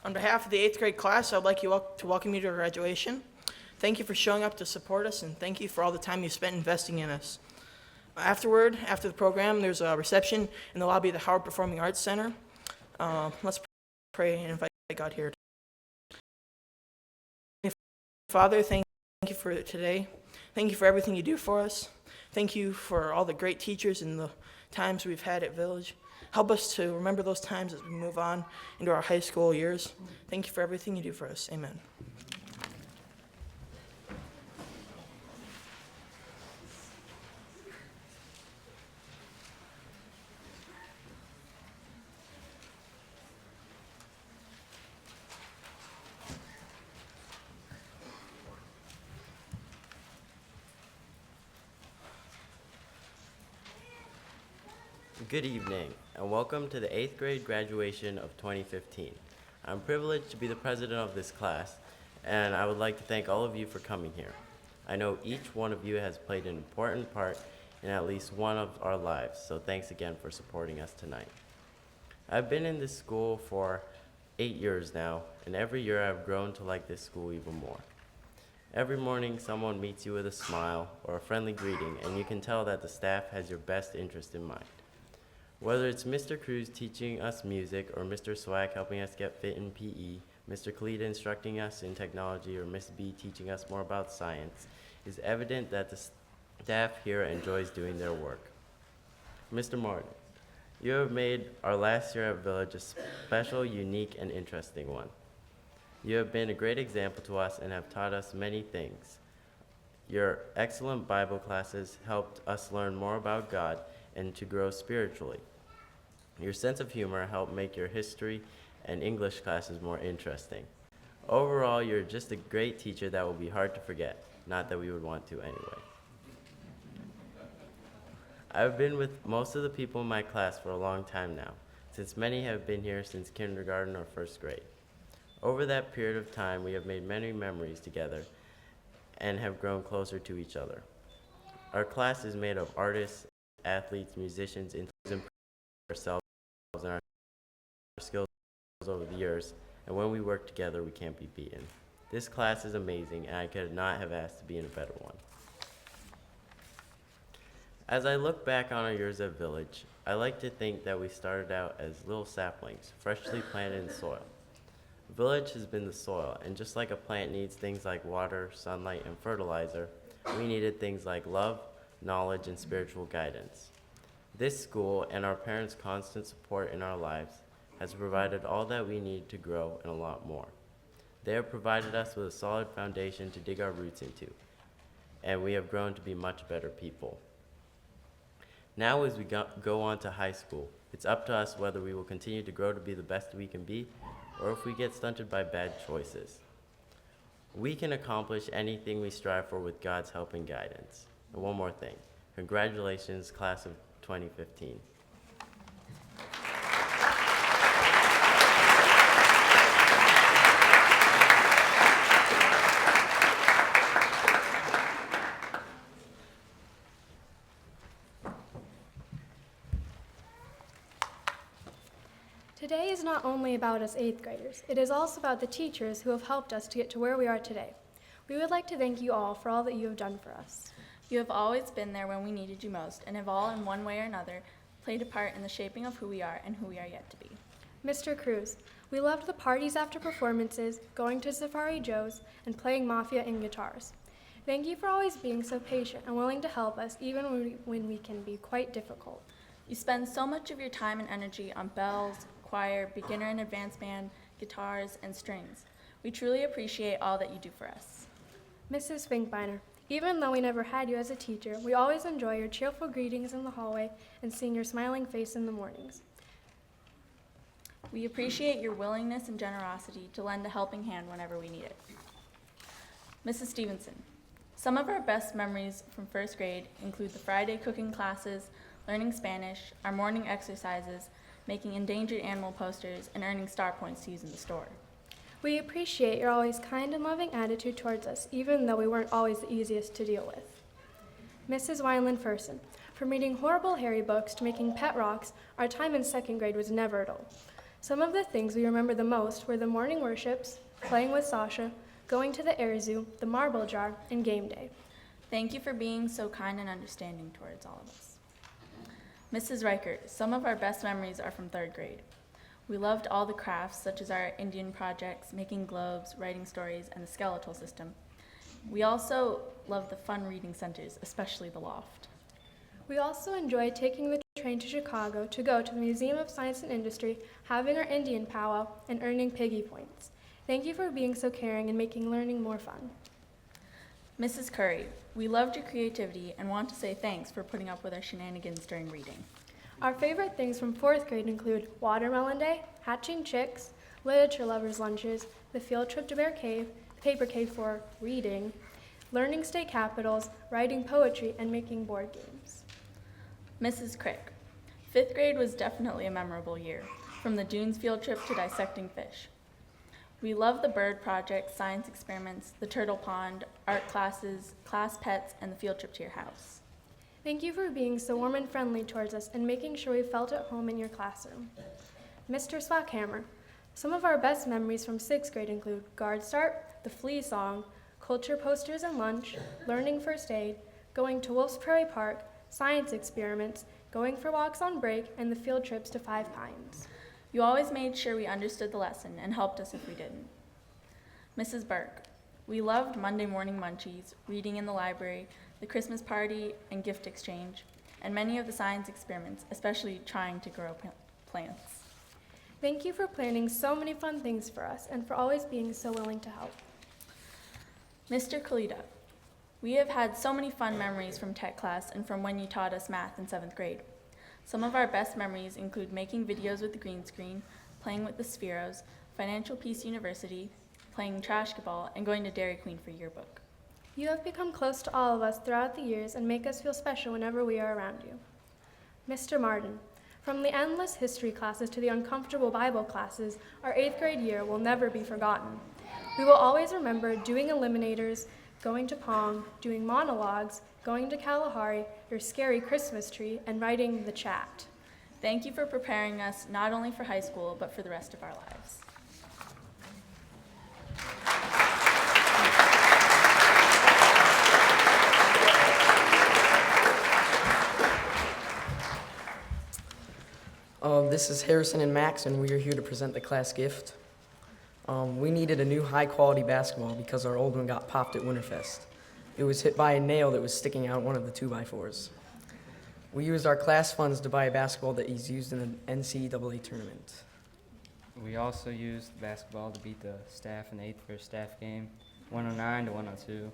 On behalf of the 8th grade class, I'd like to welcome you to our graduation. Thank you for showing up to support us, and thank you for all the time you spent investing in us. After the program, there's a reception in the lobby of the Howard Performing Arts Center. Let's pray and invite God here. Father, thank you for today. Thank you for everything you do for us. Thank you for all the great teachers and the times we've had at Village. Help us to remember those times as we move on into our high school years. Thank you for everything you do for us. Amen. Good evening, and welcome to the 8th grade graduation of 2015. I'm privileged to be the president of this class, and I would like to thank all of you for coming here. I know each one of you has played an important part in at least one of our lives, so thanks again for supporting us tonight. I've been in this school for 8 years now, and every year I've grown to like this school even more. Every morning, someone meets you with a smile or a friendly greeting, and you can tell that the staff has your best interest in mind. Whether it's Mr. Cruz teaching us music, or Mr. Swag helping us get fit in PE, Mr. Kalita instructing us in technology, or Miss B teaching us more about science, it's evident that the staff here enjoys doing their work. Mr. Martin, you have made our last year at Village a special, unique, and interesting one. You have been a great example to us and have taught us many things. Your excellent Bible classes helped us learn more about God and to grow spiritually. Your sense of humor helped make your history and English classes more interesting. Overall, you're just a great teacher that will be hard to forget, not that we would want to anyway. I've been with most of the people in my class for a long time now, since many have been here since kindergarten or first grade. Over that period of time, we have made many memories together and have grown closer to each other. Our class is made of artists, athletes, musicians, and ourselves and our skills over the years, and when we work together, we can't be beaten. This class is amazing, and I could not have asked to be in a better one. As I look back on our years at Village, I like to think that we started out as little saplings, freshly planted in soil. Village has been the soil, and just like a plant needs things like water, sunlight, and fertilizer, we needed things like love, knowledge, and spiritual guidance. This school and our parents' constant support in our lives has provided all that we need to grow and a lot more. They have provided us with a solid foundation to dig our roots into, and we have grown to be much better people. Now as we go on to high school, it's up to us whether we will continue to grow to be the best we can be, or if we get stunted by bad choices. We can accomplish anything we strive for with God's help and guidance. And one more thing, congratulations, class of 2015. Today is not only about us 8th graders, it is also about the teachers who have helped us to get to where we are today. We would like to thank you all for all that you have done for us. You have always been there when we needed you most, and have all, in one way or another, played a part in the shaping of who we are and who we are yet to be. Mr. Cruz, we loved the parties after performances, going to Safari Joe's, and playing Mafia and guitars. Thank you for always being so patient and willing to help us, even when we can be quite difficult. You spend so much of your time and energy on bells, choir, beginner and advanced band, guitars, and strings. We truly appreciate all that you do for us. Mrs. Finkbeiner, even though we never had you as a teacher, we always enjoy your cheerful greetings in the hallway and seeing your smiling face in the mornings. We appreciate your willingness and generosity to lend a helping hand whenever we need it. Mrs. Stevenson, some of our best memories from first grade include the Friday cooking classes, learning Spanish, our morning exercises, making endangered animal posters, and earning star points to use in the store. We appreciate your always kind and loving attitude towards us, even though we weren't always the easiest to deal with. Mrs. Wineland-Ferson, from reading horrible Harry books to making pet rocks, our time in second grade was never dull. Some of the things we remember the most were the morning worships, playing with Sasha, going to the air zoo, the marble jar, and game day. Thank you for being so kind and understanding towards all of us. Mrs. Reichert, some of our best memories are from 3rd grade. We loved all the crafts, such as our Indian projects, making globes, writing stories, and the skeletal system. We also loved the fun reading centers, especially the loft. We also enjoyed taking the train to Chicago to go to the Museum of Science and Industry, having our Indian powwow, and earning piggy points. Thank you for being so caring and making learning more fun. Mrs. Curry, we loved your creativity and want to say thanks for putting up with our shenanigans during reading. Our favorite things from 4th grade include Watermelon Day, Hatching Chicks, Literature Lovers Lunches, the field trip to Bear Cave, the paper cave for reading, learning state capitals, writing poetry, and making board games. Mrs. Crick, 5th grade was definitely a memorable year, from the Dunes field trip to dissecting fish. We loved the bird project, science experiments, the turtle pond, art classes, class pets, and the field trip to your house. Thank you for being so warm and friendly towards us and making sure we felt at home in your classroom. Mr. Swackhammer, some of our best memories from 6th grade include Guard Start, the Flea Song, culture posters and lunch, learning first aid, going to Wolf's Prairie Park, science experiments, going for walks on break, and the field trips to Five Pines. You always made sure we understood the lesson and helped us if we didn't. Mrs. Burke, we loved Monday morning munchies, reading in the library, the Christmas party and gift exchange, and many of the science experiments, especially trying to grow plants. Thank you for planning so many fun things for us and for always being so willing to help. Mr. Kalita, we have had so many fun memories from tech class and from when you taught us math in 7th grade. Some of our best memories include making videos with the green screen, playing with the Spheros, Financial Peace University, playing Trashkaball, and going to Dairy Queen for yearbook. You have become close to all of us throughout the years and make us feel special whenever we are around you. Mr. Martin, from the endless history classes to the uncomfortable Bible classes, our 8th grade year will never be forgotten. We will always remember doing eliminators, going to Pong, doing monologues, going to Kalahari, your scary Christmas tree, and writing the chat. Thank you for preparing us not only for high school, but for the rest of our lives. This is Harrison and Max, and we are here to present the class gift. We needed a new high-quality basketball because our old one got popped at Winterfest. It was hit by a nail that was sticking out one of the 2x4s. We used our class funds to buy a basketball that is used in an NCAA tournament. We also used basketball to beat the staff in the 8th for a staff game, 109 to 102.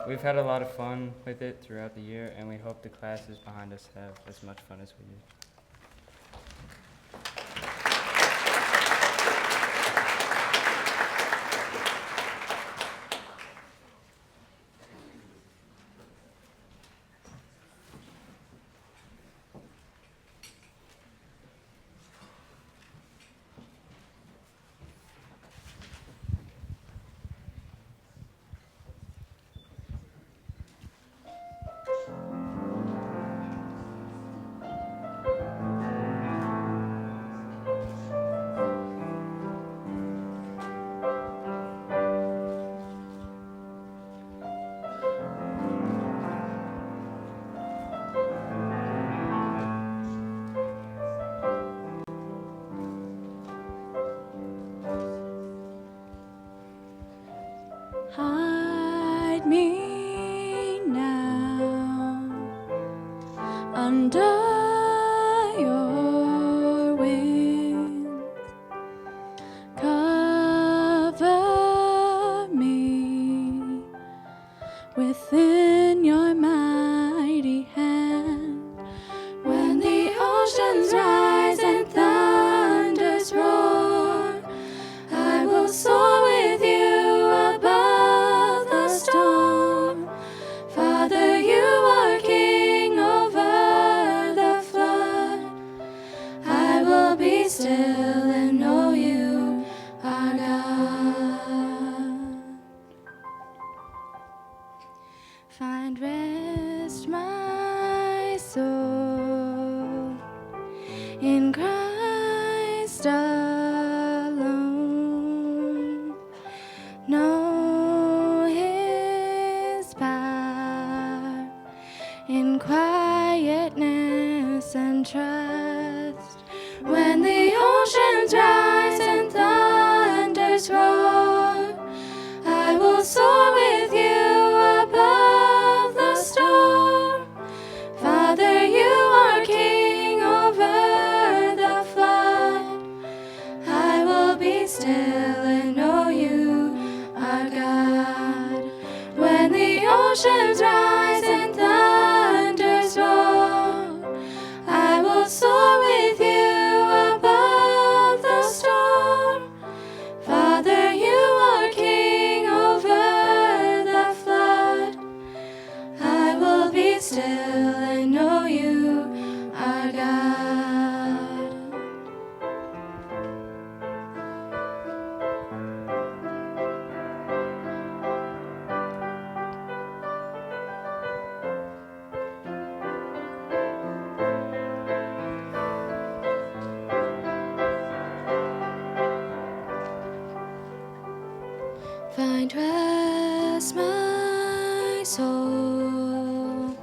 We've had a lot of fun with it throughout the year, and we hope the classes behind us have as much fun as we do. Hide me now under your wings. Cover me within your mighty hand. When the oceans rise and thunders roar, I will soar with you above the storm. Father, you are king over the flood. I will be still and know you are God. Find rest, my soul, in Christ. Christ alone. Know his power in quietness and trust. When the oceans rise and thunders roar, I will soar with you above the storm. Father, you are king over the flood. I will be still and know you are God. When the oceans rise and thunders roar, I will soar with you above the storm. Father, you are king over the flood. I will be still and know you are God. Find rest, my soul,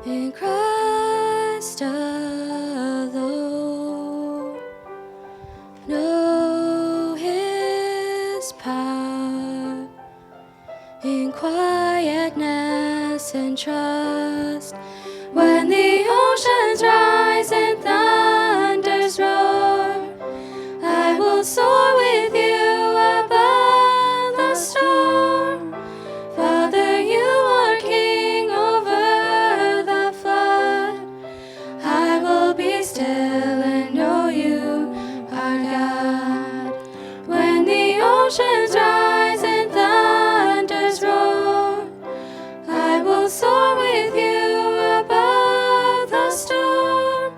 in Christ alone. Know his power in quietness and trust. When the oceans rise and thunders roar, I will soar with you above the storm. Father, you are king over the flood. I will be still and know you are God. When the oceans rise and thunders roar, I will soar with you above the storm.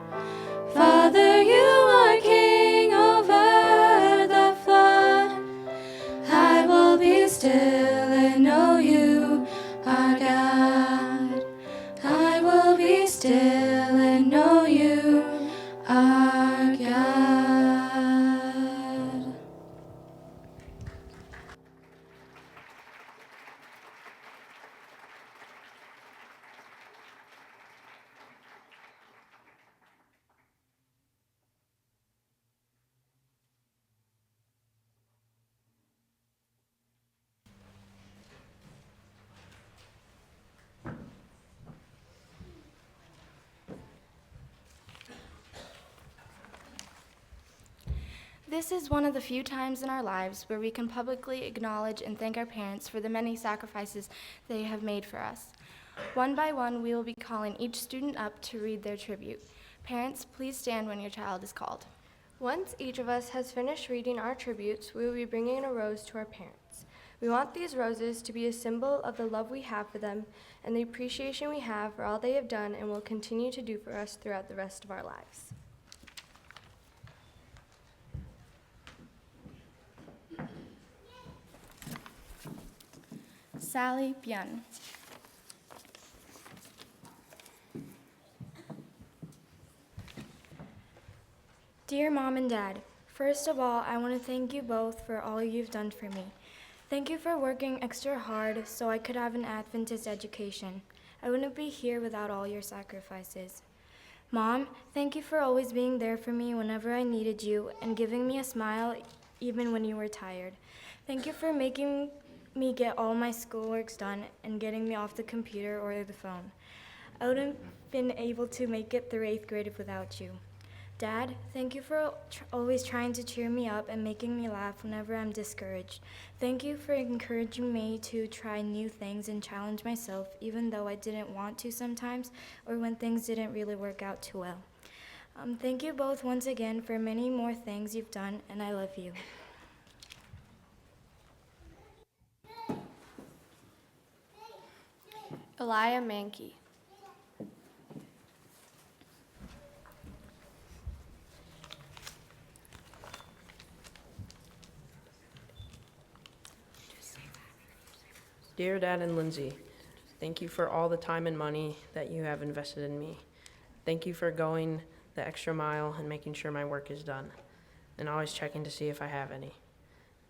Father, you are king over the flood. I will be still and know you are God. I will be still and know you are God. This is one of the few times in our lives where we can publicly acknowledge and thank our parents for the many sacrifices they have made for us. One by one, we will be calling each student up to read their tribute. Parents, please stand when your child is called. Once each of us has finished reading our tributes, we will be bringing a rose to our parents. We want these roses to be a symbol of the love we have for them and the appreciation we have for all they have done and will continue to do for us throughout the rest of our lives. Sally Byun. Dear Mom and Dad, first of all, I want to thank you both for all you've done for me. Thank you for working extra hard so I could have an Adventist education. I wouldn't be here without all your sacrifices. Mom, thank you for always being there for me whenever I needed you and giving me a smile even when you were tired. Thank you for making me get all my schoolworks done and getting me off the computer or the phone. I wouldn't have been able to make it through 8th grade without you. Dad, thank you for always trying to cheer me up and making me laugh whenever I'm discouraged. Thank you for encouraging me to try new things and challenge myself, even though I didn't want to sometimes or when things didn't really work out too well. Thank you both once again for many more things you've done, and I love you. Elia Mankey. Dear Dad and Lindsay, thank you for all the time and money that you have invested in me. Thank you for going the extra mile and making sure my work is done. and always checking to see if I have any.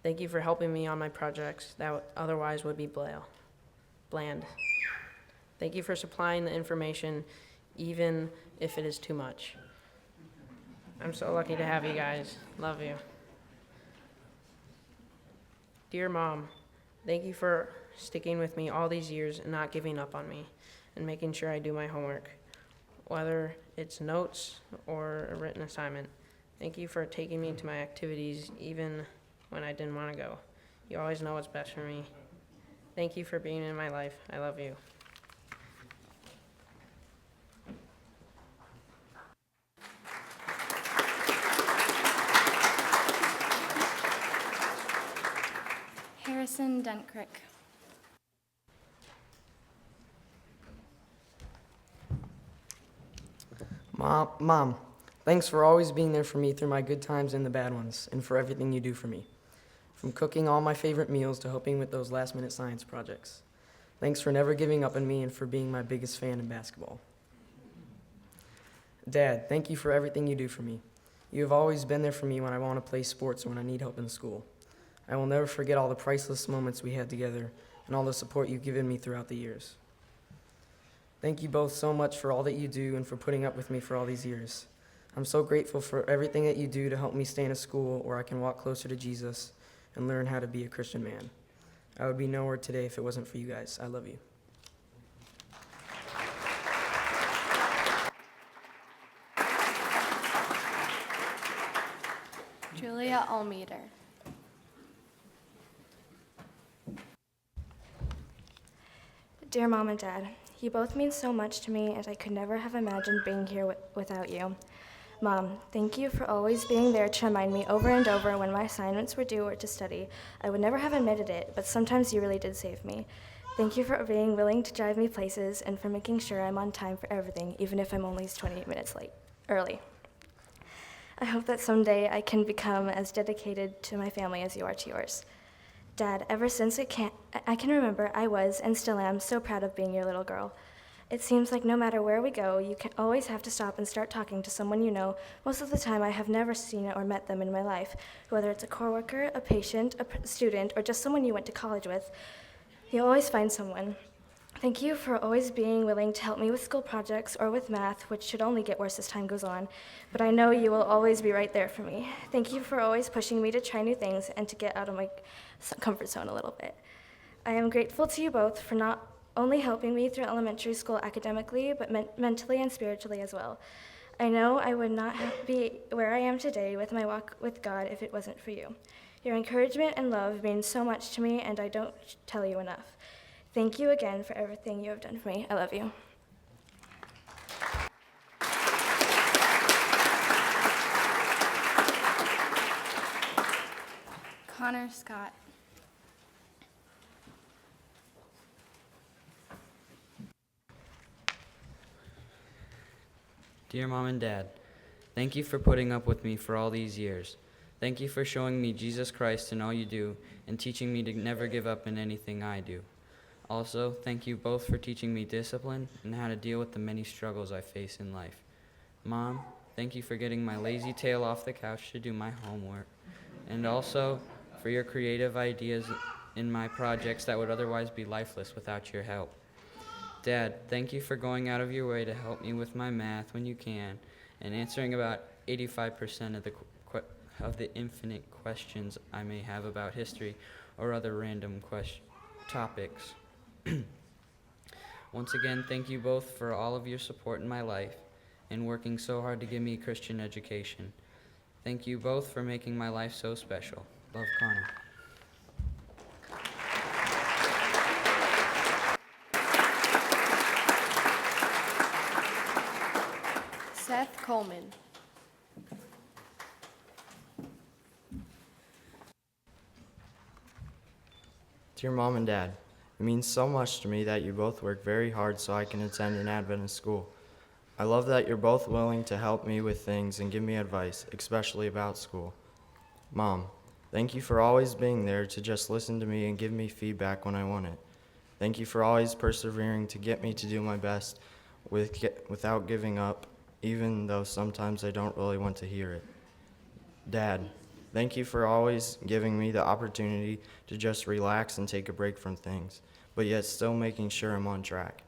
Thank you for helping me on my projects that otherwise would be bland. Thank you for supplying the information, even if it is too much. I'm so lucky to have you guys. Love you. Dear Mom, thank you for sticking with me all these years and not giving up on me and making sure I do my homework, whether it's notes or a written assignment. Thank you for taking me to my activities even when I didn't want to go. You always know what's best for me. Thank you for being in my life. I love you. Harrison Dunkrick. Mom, thanks for always being there for me through my good times and the bad ones, and for everything you do for me. From cooking all my favorite meals to helping with those last-minute science projects. Thanks for never giving up on me and for being my biggest fan in basketball. Dad, thank you for everything you do for me. You have always been there for me when I want to play sports or when I need help in school. I will never forget all the priceless moments we had together and all the support you've given me throughout the years. Thank you both so much for all that you do and for putting up with me for all these years. I'm so grateful for everything that you do to help me stay in a school where I can walk closer to Jesus and learn how to be a Christian man. I would be nowhere today if it wasn't for you guys. I love you. Julia Almeida. Dear Mom and Dad, you both mean so much to me, and I could never have imagined being here without you. Mom, thank you for always being there to remind me over and over when my assignments were due or to study. I would never have admitted it, but sometimes you really did save me. Thank you for being willing to drive me places and for making sure I'm on time for everything, even if I'm only 28 minutes early. I hope that someday I can become as dedicated to my family as you are to yours. Dad, ever since I can remember, I was and still am so proud of being your little girl. It seems like no matter where we go, you can always have to stop and start talking to someone you know. Most of the time, I have never seen or met them in my life, whether it's a coworker, a patient, a student, or just someone you went to college with. You always find someone. Thank you for always being willing to help me with school projects or with math, which should only get worse as time goes on. But I know you will always be right there for me. Thank you for always pushing me to try new things and to get out of my comfort zone a little bit. I am grateful to you both for not only helping me through elementary school academically, but mentally and spiritually as well. I know I would not be where I am today with my walk with God if it wasn't for you. Your encouragement and love mean so much to me, and I don't tell you enough. Thank you again for everything you have done for me. I love you. Connor Scott. Dear Mom and Dad, thank you for putting up with me for all these years. Thank you for showing me Jesus Christ in all you do and teaching me to never give up in anything I do. Also, thank you both for teaching me discipline and how to deal with the many struggles I face in life. Mom, thank you for getting my lazy tail off the couch to do my homework, and also for your creative ideas in my projects that would otherwise be lifeless without your help. Dad, thank you for going out of your way to help me with my math when you can and answering about 85% of the infinite questions I may have about history or other random topics. Once again, thank you both for all of your support in my life and working so hard to give me a Christian education. Thank you both for making my life so special. Love, Connor. Seth Coleman. Dear Mom and Dad, it means so much to me that you both work very hard so I can attend an Adventist school. I love that you're both willing to help me with things and give me advice, especially about school. Mom, thank you for always being there to just listen to me and give me feedback when I want it. Thank you for always persevering to get me to do my best without giving up, even though sometimes I don't really want to hear it. Dad, thank you for always giving me the opportunity to just relax and take a break from things, but yet still making sure I'm on track.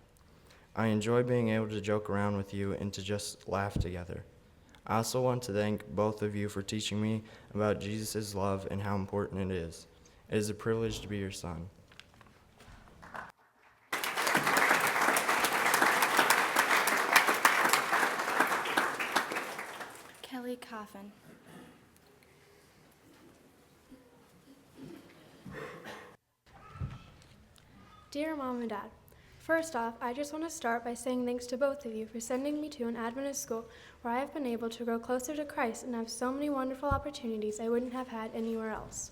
I enjoy being able to joke around with you and to just laugh together. I also want to thank both of you for teaching me about Jesus' love and how important it is. It is a privilege to be your son. Kelly Coffin. Dear Mom and Dad, first off, I just want to start by saying thanks to both of you for sending me to an Adventist school where I have been able to grow closer to Christ and have so many wonderful opportunities I wouldn't have had anywhere else.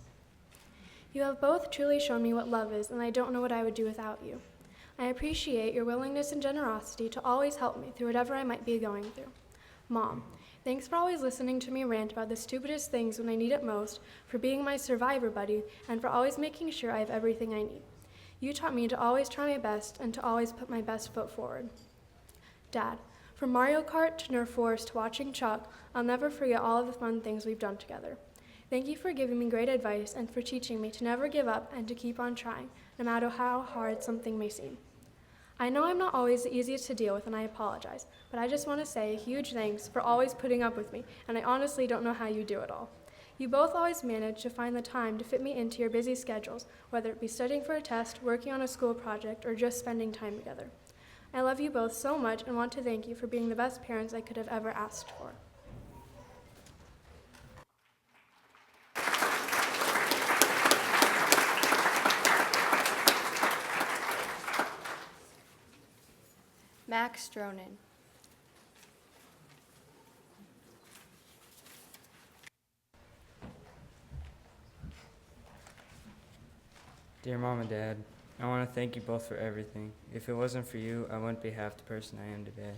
You have both truly shown me what love is, and I don't know what I would do without you. I appreciate your willingness and generosity to always help me through whatever I might be going through. Mom, thanks for always listening to me rant about the stupidest things when I need it most, for being my survivor buddy, and for always making sure I have everything I need. You taught me to always try my best and to always put my best foot forward. Dad, from Mario Kart to Nerf Wars to watching Chuck, I'll never forget all of the fun things we've done together. Thank you for giving me great advice and for teaching me to never give up and to keep on trying, no matter how hard something may seem. I know I'm not always the easiest to deal with, and I apologize, but I just want to say a huge thanks for always putting up with me, and I honestly don't know how you do it all. You both always manage to find the time to fit me into your busy schedules, whether it be studying for a test, working on a school project, or just spending time together. I love you both so much and want to thank you for being the best parents I could have ever asked for. Max Dronin. Dear Mom and Dad, I want to thank you both for everything. If it wasn't for you, I wouldn't be half the person I am today.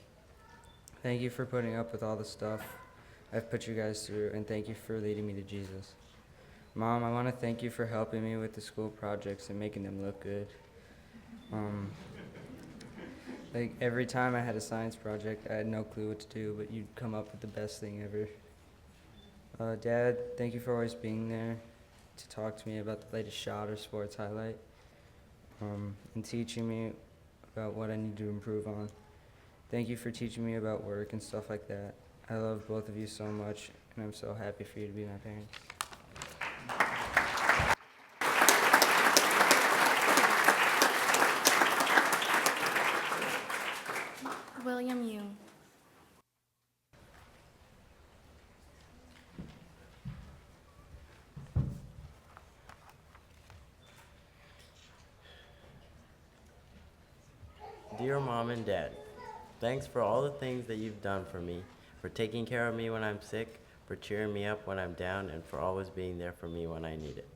Thank you for putting up with all the stuff I've put you guys through, and thank you for leading me to Jesus. Mom, I want to thank you for helping me with the school projects and making them look good. Like every time I had a science project, I had no clue what to do, but you'd come up with the best thing ever. Dad, thank you for always being there to talk to me about the latest shot or sports highlight, and teaching me about what I need to improve on. Thank you for teaching me about work and stuff like that. I love both of you so much, and I'm so happy for you to be my parents. William Yoon. Dear Mom and Dad, thanks for all the things that you've done for me, for taking care of me when I'm sick, for cheering me up when I'm down, and for always being there for me when I need it.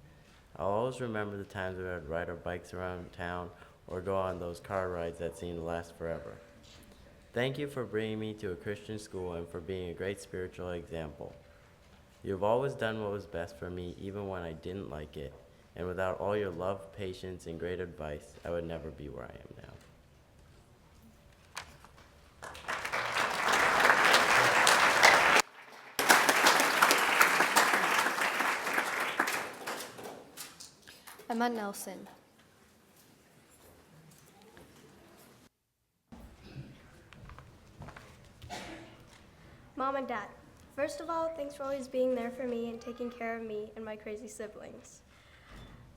I'll always remember the times we would ride our bikes around town or go on those car rides that seemed to last forever. Thank you for bringing me to a Christian school and for being a great spiritual example. You've always done what was best for me even when I didn't like it, and without all your love, patience, and great advice, I would never be where I am now. Emma Nelson. Mom and Dad, first of all, thanks for always being there for me and taking care of me and my crazy siblings.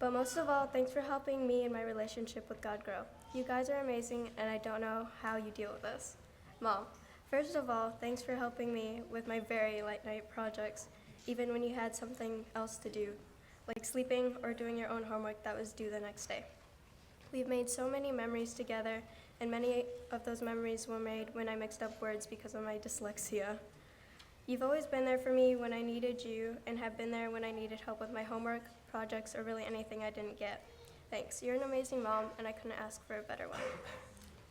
But most of all, thanks for helping me in my relationship with God grow. You guys are amazing, and I don't know how you deal with this. Mom, first of all, thanks for helping me with my very late night projects, even when you had something else to do, like sleeping or doing your own homework that was due the next day. We've made so many memories together, and many of those memories were made when I mixed up words because of my dyslexia. You've always been there for me when I needed you, and have been there when I needed help with my homework, projects, or really anything I didn't get. Thanks. You're an amazing mom, and I couldn't ask for a better one.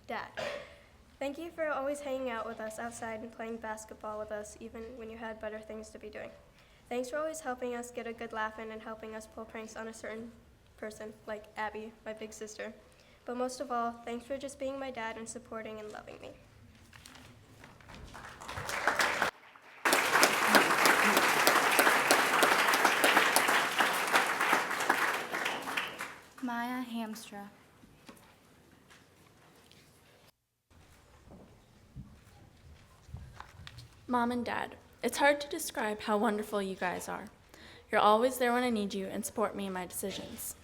Dad, thank you for always hanging out with us outside and playing basketball with us, even when you had better things to be doing. Thanks for always helping us get a good laugh in and helping us pull pranks on a certain person, like Abby, my big sister. But most of all, thanks for just being my dad and supporting and loving me. Maya Hamstra. Mom and Dad, it's hard to describe how wonderful you guys are. You're always there when I need you and support me in my decisions.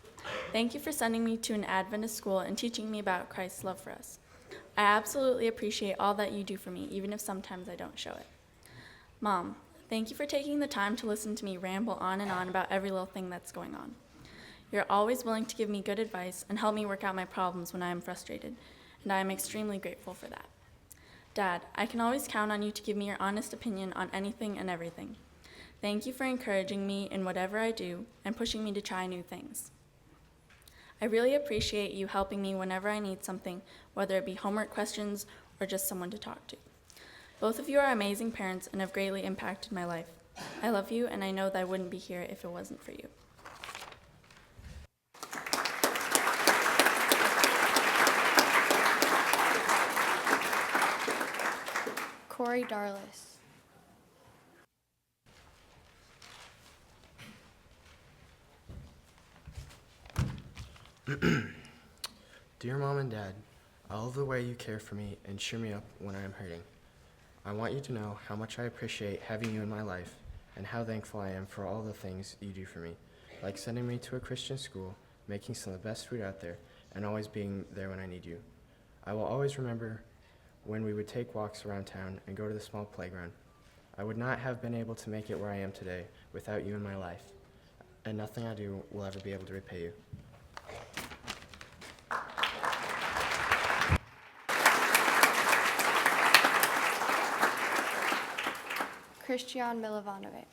Thank you for sending me to an Adventist school and teaching me about Christ's love for us. I absolutely appreciate all that you do for me, even if sometimes I don't show it. Mom, thank you for taking the time to listen to me ramble on and on about every little thing that's going on. You're always willing to give me good advice and help me work out my problems when I am frustrated, and I am extremely grateful for that. Dad, I can always count on you to give me your honest opinion on anything and everything. Thank you for encouraging me in whatever I do and pushing me to try new things. I really appreciate you helping me whenever I need something, whether it be homework questions or just someone to talk to. Both of you are amazing parents and have greatly impacted my life. I love you, and I know that I wouldn't be here if it wasn't for you. Corey Darlis. Dear Mom and Dad, I love the way you care for me and cheer me up when I am hurting. I want you to know how much I appreciate having you in my life and how thankful I am for all the things you do for me, like sending me to a Christian school, making some of the best food out there, and always being there when I need you. I will always remember when we would take walks around town and go to the small playground. I would not have been able to make it where I am today without you in my life, and nothing I do will ever be able to repay you. Christian Milovanovic.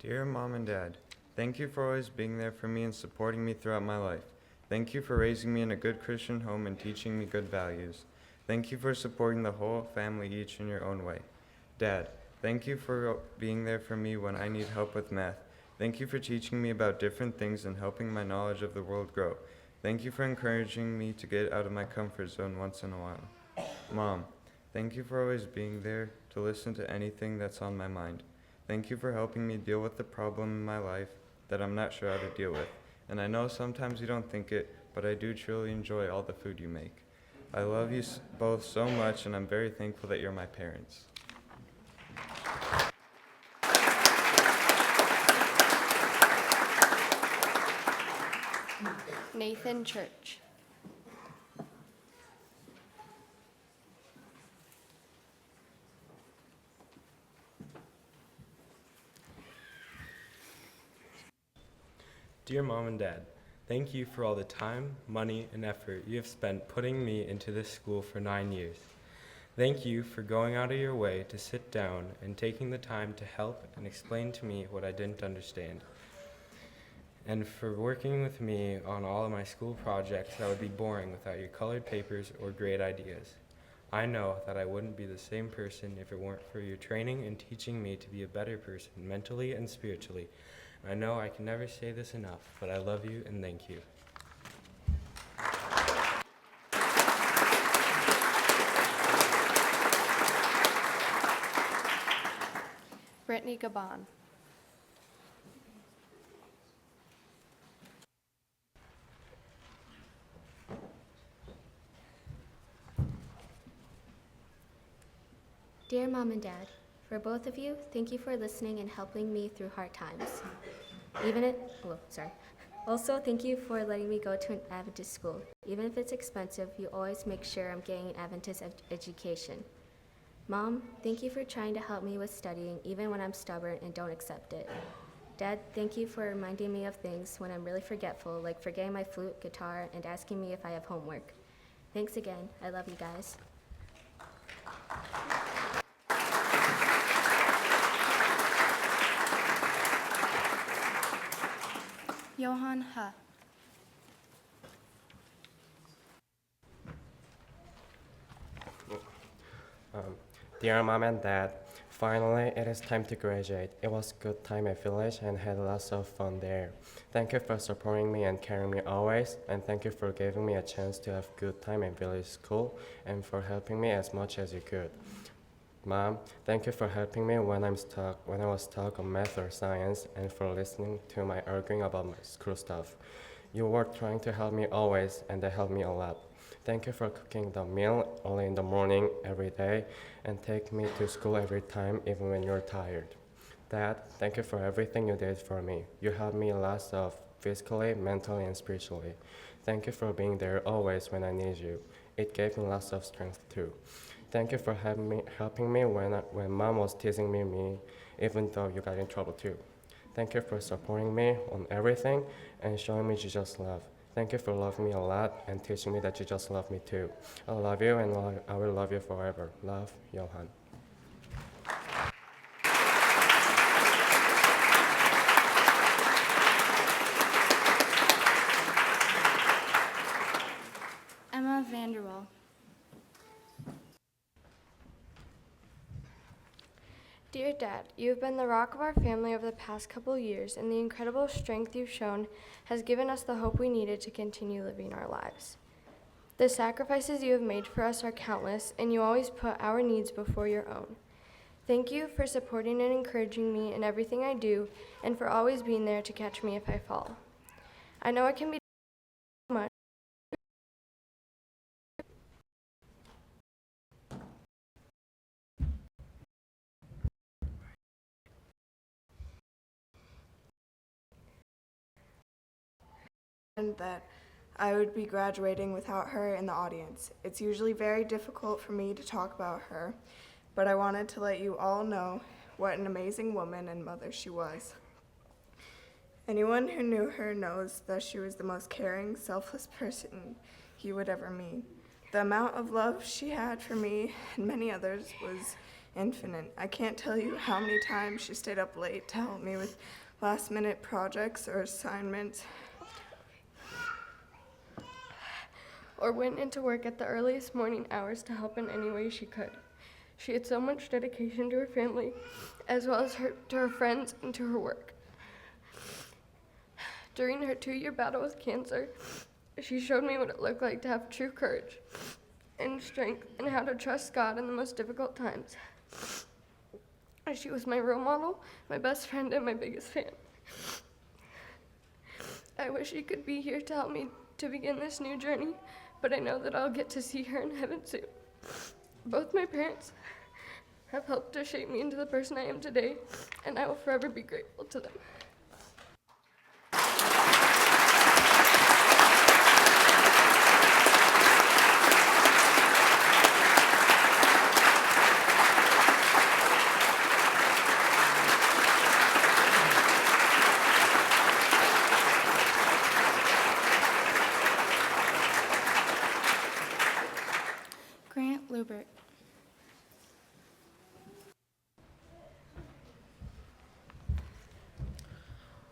Dear Mom and Dad, thank you for always being there for me and supporting me throughout my life. Thank you for raising me in a good Christian home and teaching me good values. Thank you for supporting the whole family, each in your own way. Dad, thank you for being there for me when I need help with math. Thank you for teaching me about different things and helping my knowledge of the world grow. Thank you for encouraging me to get out of my comfort zone once in a while. Mom, thank you for always being there to listen to anything that's on my mind. Thank you for helping me deal with the problem in my life that I'm not sure how to deal with. And I know sometimes you don't think it, but I do truly enjoy all the food you make. I love you both so much, and I'm very thankful that you're my parents. Nathan Church. Dear Mom and Dad, thank you for all the time, money, and effort you have spent putting me into this school for 9 years. Thank you for going out of your way to sit down and taking the time to help and explain to me what I didn't understand, and for working with me on all of my school projects that would be boring without your colored papers or great ideas. I know that I wouldn't be the same person if it weren't for your training and teaching me to be a better person mentally and spiritually. I know I can never say this enough, but I love you and thank you. Brittany Gabon. Dear Mom and Dad, for both of you, thank you for listening and helping me through hard times. Also, thank you for letting me go to an Adventist school. Even if it's expensive, you always make sure I'm getting an Adventist education. Mom, thank you for trying to help me with studying, even when I'm stubborn and don't accept it. Dad, thank you for reminding me of things when I'm really forgetful, like forgetting my flute, guitar, and asking me if I have homework. Thanks again. I love you guys. Johan Ha. Dear Mom and Dad, Finally, it is time to graduate. It was a good time at village and had lots of fun there. Thank you for supporting me and carrying me always, and thank you for giving me a chance to have a good time at village school and for helping me as much as you could. Mom, thank you for helping me when I was stuck on math or science, and for listening to my arguing about my school stuff. You were trying to help me always, and that helped me a lot. Thank you for cooking the meal early in the morning every day and take me to school every time, even when you're tired. Dad, thank you for everything you did for me. You helped me lots of physically, mentally, and spiritually. Thank you for being there always when I need you. It gave me lots of strength too. Thank you for helping me when Mom was teasing me, even though you got in trouble too. Thank you for supporting me on everything and showing me Jesus' love. Thank you for loving me a lot and teaching me that you just love me too. I love you and I will love you forever. Love, Johan. Emma Vanderwall. Dear Dad, you have been the rock of our family over the past couple years, and the incredible strength you've shown has given us the hope we needed to continue living our lives. The sacrifices you have made for us are countless, and you always put our needs before your own. Thank you for supporting and encouraging me in everything I do, and for always being there to catch me if I fall. I know it can be much. That I would be graduating without her in the audience. It's usually very difficult for me to talk about her, but I wanted to let you all know what an amazing woman and mother she was. Anyone who knew her knows that she was the most caring, selfless person you would ever meet. The amount of love she had for me and many others was infinite. I can't tell you how many times she stayed up late to help me with last-minute projects or assignments, or went into work at the earliest morning hours to help in any way she could. She had so much dedication to her family, as well as to her friends and to her work. During her 2-year battle with cancer, she showed me what it looked like to have true courage and strength and how to trust God in the most difficult times. She was my role model, my best friend, and my biggest fan. I wish she could be here to help me to begin this new journey, but I know that I'll get to see her in heaven soon. Both my parents have helped to shape me into the person I am today, and I will forever be grateful to them. Lubert.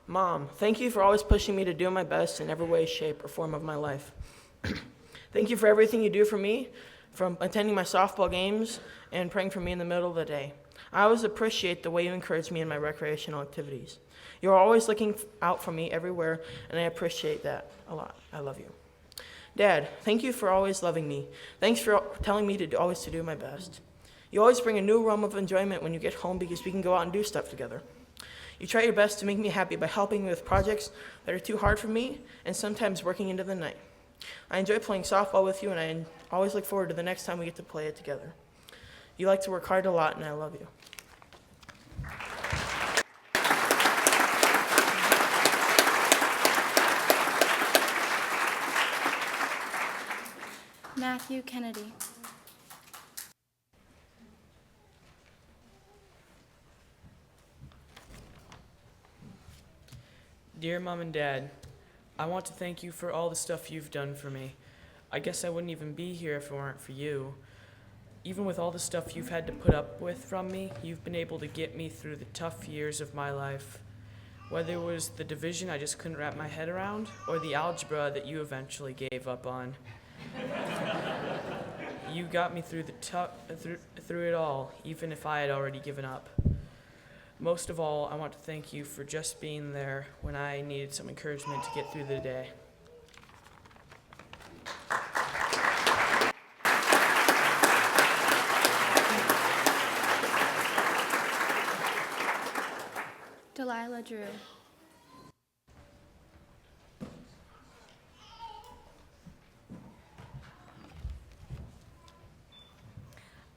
Mom, thank you for always pushing me to do my best in every way, shape, or form of my life. Thank you for everything you do for me, from attending my softball games and praying for me in the middle of the day. I always appreciate the way you encourage me in my recreational activities. You're always looking out for me everywhere, and I appreciate that a lot. I love you. Dad, thank you for always loving me. Thanks for telling me to always do my best. You always bring a new realm of enjoyment when you get home because we can go out and do stuff together. You try your best to make me happy by helping me with projects that are too hard for me and sometimes working into the night. I enjoy playing softball with you, and I always look forward to the next time we get to play it together. You like to work hard a lot, and I love you. Matthew Kennedy. Dear Mom and Dad, I want to thank you for all the stuff you've done for me. I guess I wouldn't even be here if it weren't for you. Even with all the stuff you've had to put up with from me, you've been able to get me through the tough years of my life. Whether it was the division I just couldn't wrap my head around, or the algebra that you eventually gave up on. You got me through through it all, even if I had already given up. Most of all, I want to thank you for just being there when I needed some encouragement to get through the day. Delilah Drew.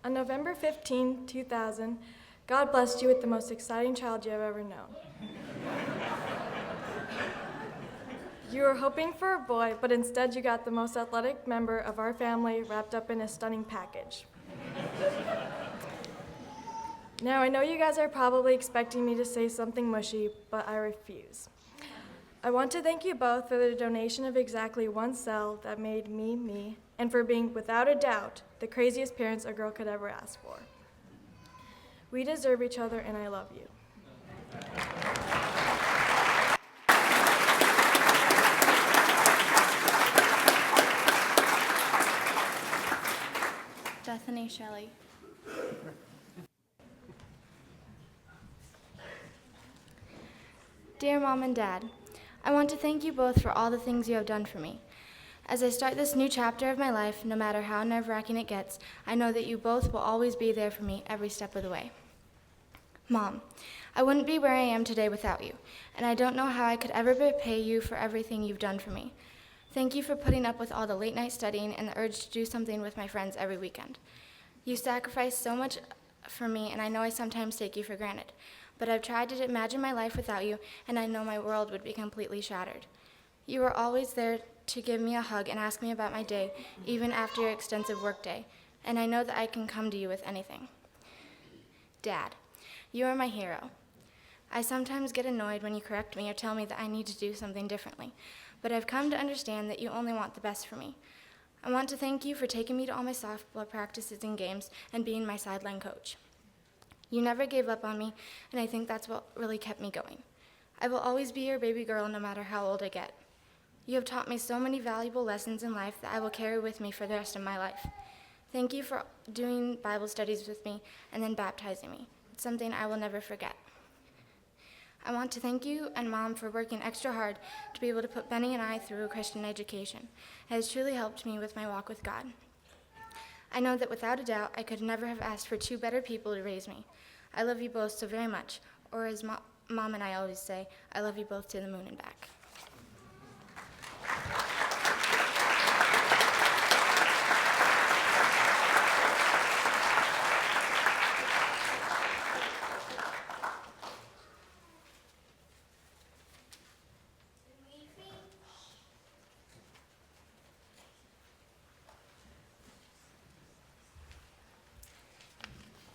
On November 15, 2000, God blessed you with the most exciting child you have ever known. You were hoping for a boy, but instead you got the most athletic member of our family wrapped up in a stunning package. Now, I know you guys are probably expecting me to say something mushy, but I refuse. I want to thank you both for the donation of exactly one cell that made me me, and for being, without a doubt, the craziest parents a girl could ever ask for. We deserve each other, and I love you. Bethany Shelley. Dear Mom and Dad, I want to thank you both for all the things you have done for me. As I start this new chapter of my life, no matter how nerve-wracking it gets, I know that you both will always be there for me every step of the way. Mom, I wouldn't be where I am today without you, and I don't know how I could ever repay you for everything you've done for me. Thank you for putting up with all the late-night studying and the urge to do something with my friends every weekend. You sacrifice so much for me, and I know I sometimes take you for granted. But I've tried to imagine my life without you, and I know my world would be completely shattered. You were always there to give me a hug and ask me about my day, even after your extensive workday, and I know that I can come to you with anything. Dad, you are my hero. I sometimes get annoyed when you correct me or tell me that I need to do something differently, but I've come to understand that you only want the best for me. I want to thank you for taking me to all my softball practices and games and being my sideline coach. You never gave up on me, and I think that's what really kept me going. I will always be your baby girl no matter how old I get. You have taught me so many valuable lessons in life that I will carry with me for the rest of my life. Thank you for doing Bible studies with me and then baptizing me. It's something I will never forget. I want to thank you and Mom for working extra hard to be able to put Benny and I through a Christian education. It has truly helped me with my walk with God. I know that without a doubt, I could never have asked for two better people to raise me. I love you both so very much, or as Mom and I always say, I love you both to the moon and back.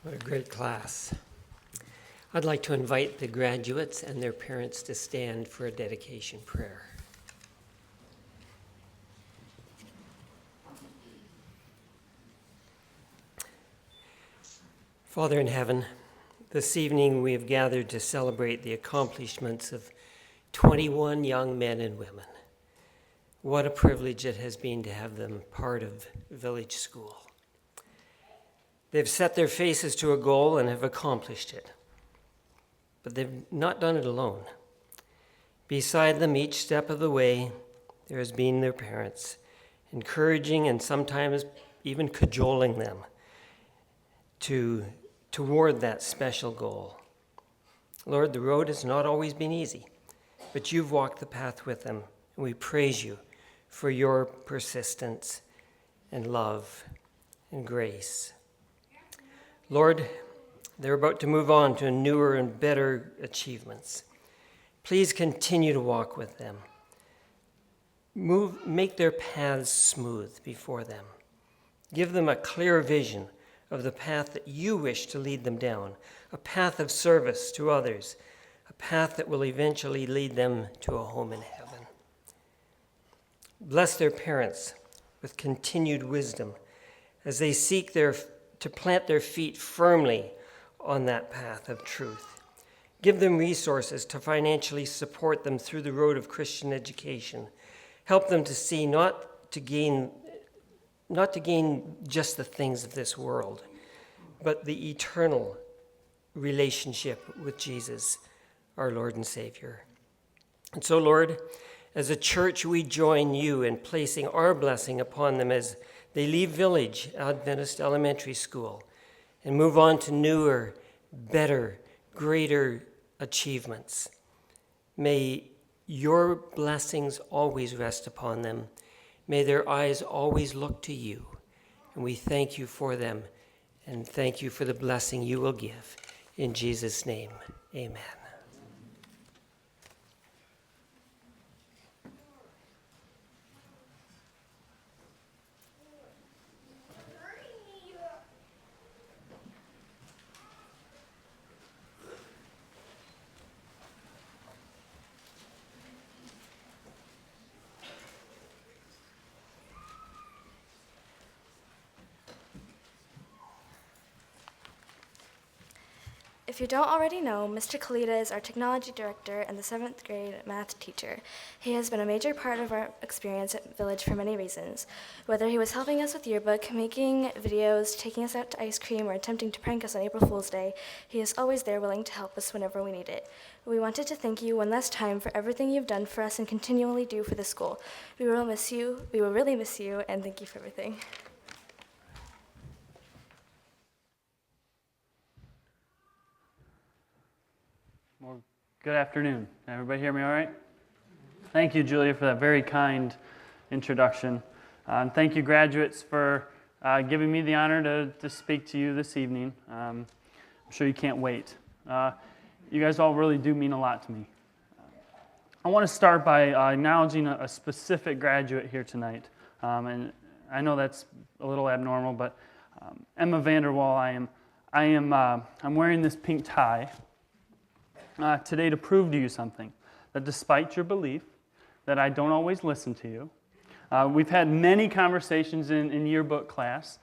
What a great class. I'd like to invite the graduates and their parents to stand for a dedication prayer. Father in heaven, this evening we have gathered to celebrate the accomplishments of 21 young men and women. What a privilege it has been to have them part of Village School. They've set their faces to a goal and have accomplished it. But they've not done it alone. Beside them each step of the way, there has been their parents, encouraging and sometimes even cajoling them toward that special goal. Lord, the road has not always been easy, but you've walked the path with them, and we praise you for your persistence and love and grace. Lord, they're about to move on to newer and better achievements. Please continue to walk with them. Make their paths smooth before them. Give them a clear vision of the path that you wish to lead them down, a path of service to others, a path that will eventually lead them to a home in heaven. Bless their parents with continued wisdom as they seek to plant their feet firmly on that path of truth. Give them resources to financially support them through the road of Christian education. Help them to see not to gain not to gain just the things of this world, but the eternal relationship with Jesus, our Lord and Savior. And so, Lord, as a church, we join you in placing our blessing upon them as they leave Village Adventist Elementary School and move on to newer, better, greater achievements. May your blessings always rest upon them. May their eyes always look to you. And we thank you for them and thank you for the blessing you will give. In Jesus' name, amen. If you don't already know, Mr. Kalita is our technology director and the 7th grade math teacher. He has been a major part of our experience at Village for many reasons. Whether he was helping us with yearbook, making videos, taking us out to ice cream, or attempting to prank us on April Fool's Day, he is always there willing to help us whenever we need it. We wanted to thank you one last time for everything you've done for us and continually do for the school. We will miss you, we will really miss you, and thank you for everything. Well, good afternoon. Can everybody hear me all right? Thank you, Julia, for that very kind introduction. And thank you, graduates, for giving me the honor to speak to you this evening. I'm sure you can't wait. You guys all really do mean a lot to me. I want to start by acknowledging a specific graduate here tonight. And I know that's a little abnormal, but Emma Vanderwall, I'm wearing this pink tie today to prove to you something, that despite your belief that I don't always listen to you, we've had many conversations in yearbook class,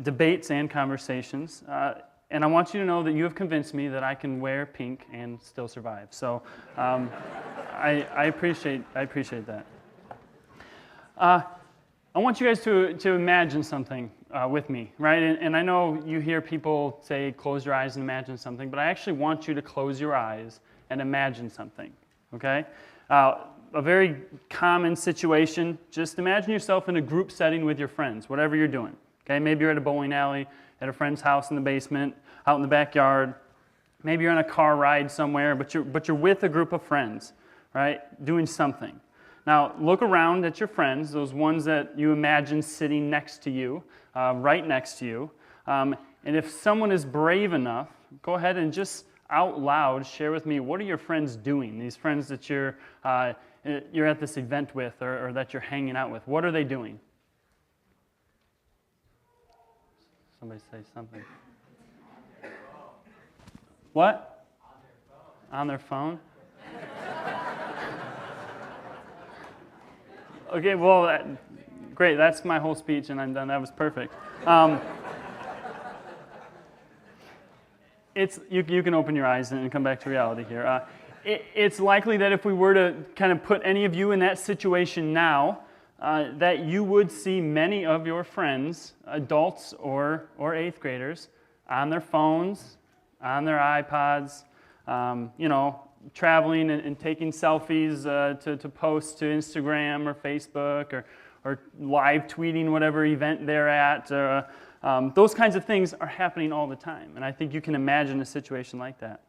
debates and conversations, and I want you to know that you have convinced me that I can wear pink and still survive. So I appreciate that. I want you guys to imagine something with me, right? And I know you hear people say, close your eyes and imagine something, but I actually want you to close your eyes and imagine something, okay? A very common situation, just imagine yourself in a group setting with your friends, whatever you're doing, okay? Maybe you're at a bowling alley, at a friend's house in the basement, out in the backyard. Maybe you're on a car ride somewhere, but you're with a group of friends, right? Doing something. Now, look around at your friends, those ones that you imagine sitting next to you, right next to you. And if someone is brave enough, go ahead and just out loud share with me, what are your friends doing? These friends that you're at this event with or that you're hanging out with. What are they doing? Somebody say something. What? On their phone? Okay, well, great. That's my whole speech, and I'm done. That was perfect. You can open your eyes and come back to reality here. It's likely that if we were to kind of put any of you in that situation now, that you would see many of your friends, adults or 8th graders, on their phones, on their iPods, traveling and taking selfies to post to Instagram or Facebook or live tweeting whatever event they're at. Those kinds of things are happening all the time, and I think you can imagine a situation like that.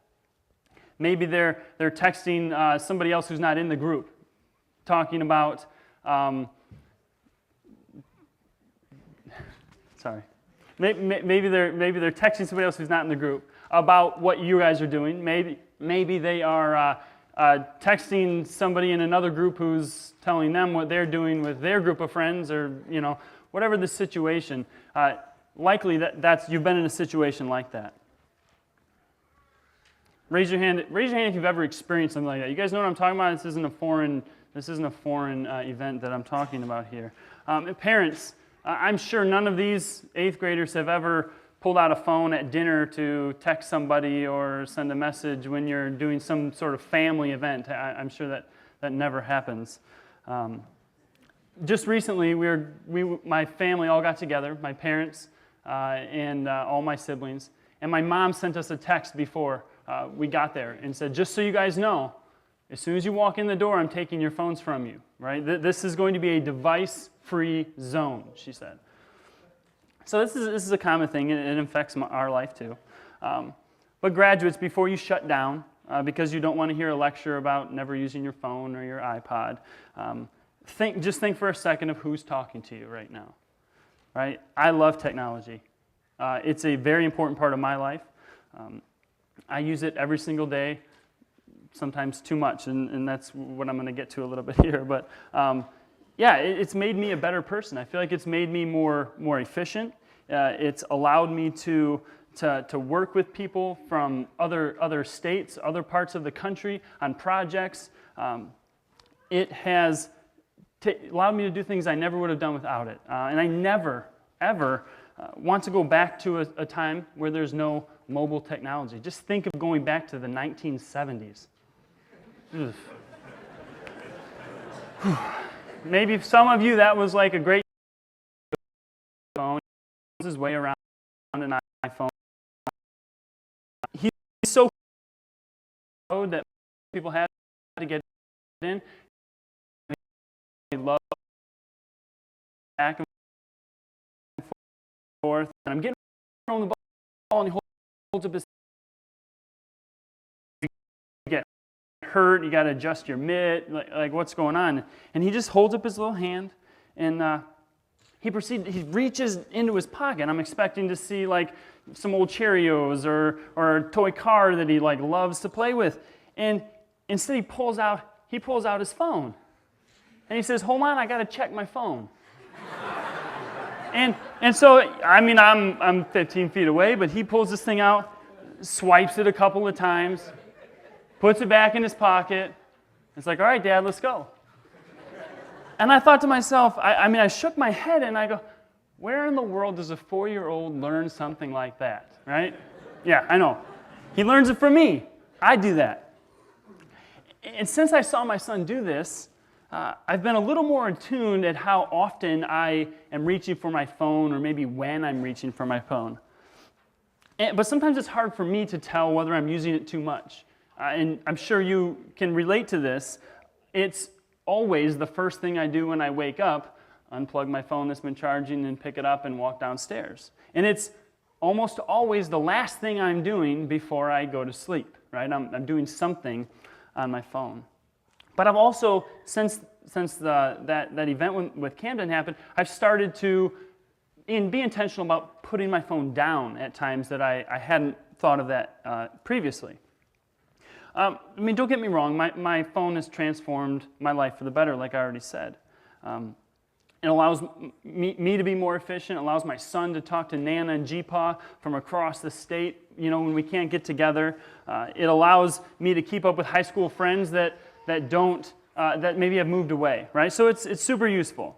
Maybe they're texting somebody else who's not in the group, talking about Maybe they're texting somebody else who's not in the group about what you guys are doing. Maybe they are texting somebody in another group who's telling them what they're doing with their group of friends, or whatever the situation. Likely that's you've been in a situation like that. Raise your hand if you've ever experienced something like that. You guys know what I'm talking about? This isn't a foreign event that I'm talking about here. And parents, I'm sure none of these 8th graders have ever pulled out a phone at dinner to text somebody or send a message when you're doing some sort of family event. I'm sure that never happens. just recently, my family all got together, my parents and all my siblings, and my mom sent us a text before we got there and said, just so you guys know, as soon as you walk in the door, I'm taking your phones from you, right? This is going to be a device-free zone, she said. So this is a common thing, and it affects our life too. But graduates, before you shut down, because you don't want to hear a lecture about never using your phone or your iPod, just think for a second of who's talking to you right now, right? I love technology. It's a very important part of my life. I use it every single day, sometimes too much, and that's what I'm going to get to a little bit here. But yeah, it's made me a better person. I feel like it's made me more efficient. It's allowed me to work with people from other states, other parts of the country on projects. It has allowed me to do things I never would have done without it. And I never, ever want to go back to a time where there's no mobile technology. Just think of going back to the 1970s. Maybe some of you, that was like a great phone. His way around an iPhone. He's so code that people had to get in. They love back and forth, and I'm getting on the ball, and he holds up his. You get hurt, you got to adjust your mitt, like what's going on? And he just holds up his little hand, and he reaches into his pocket. I'm expecting to see like some old Cheerios or a toy car that he like loves to play with, and instead he pulls out his phone. And he says, hold on, I got to check my phone. and so, I mean, I'm 15 feet away, but he pulls this thing out, swipes it a couple of times, puts it back in his pocket. It's like, all right, Dad, let's go. And I thought to myself, I shook my head and I go, where in the world does a 4-year-old learn something like that, right? Yeah, I know. He learns it from me. I do that. And since I saw my son do this, I've been a little more attuned at how often I am reaching for my phone, or maybe when I'm reaching for my phone. But sometimes it's hard for me to tell whether I'm using it too much. And I'm sure you can relate to this. It's always the first thing I do when I wake up, unplug my phone that's been charging and pick it up and walk downstairs. And it's almost always the last thing I'm doing before I go to sleep, right? I'm doing something on my phone. But I've also, since that event with Camden happened, I've started to be intentional about putting my phone down at times that I hadn't thought of that previously. I mean, don't get me wrong, my phone has transformed my life for the better, like I already said. It allows me to be more efficient. It allows my son to talk to Nana and Jeepaw from across the state, when we can't get together. It allows me to keep up with high school friends that maybe have moved away, right? So it's super useful.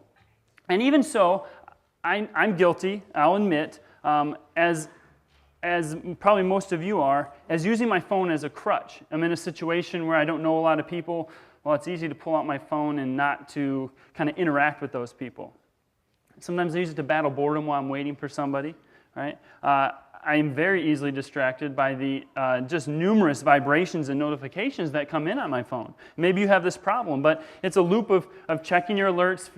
And even so, I'm guilty, I'll admit, as probably most of you are, as using my phone as a crutch. I'm in a situation where I don't know a lot of people. Well, it's easy to pull out my phone and not to kind of interact with those people. Sometimes I use it to battle boredom while I'm waiting for somebody, right? I am very easily distracted by the just numerous vibrations and notifications that come in on my phone. Maybe you have this problem, but it's a loop of checking your alerts.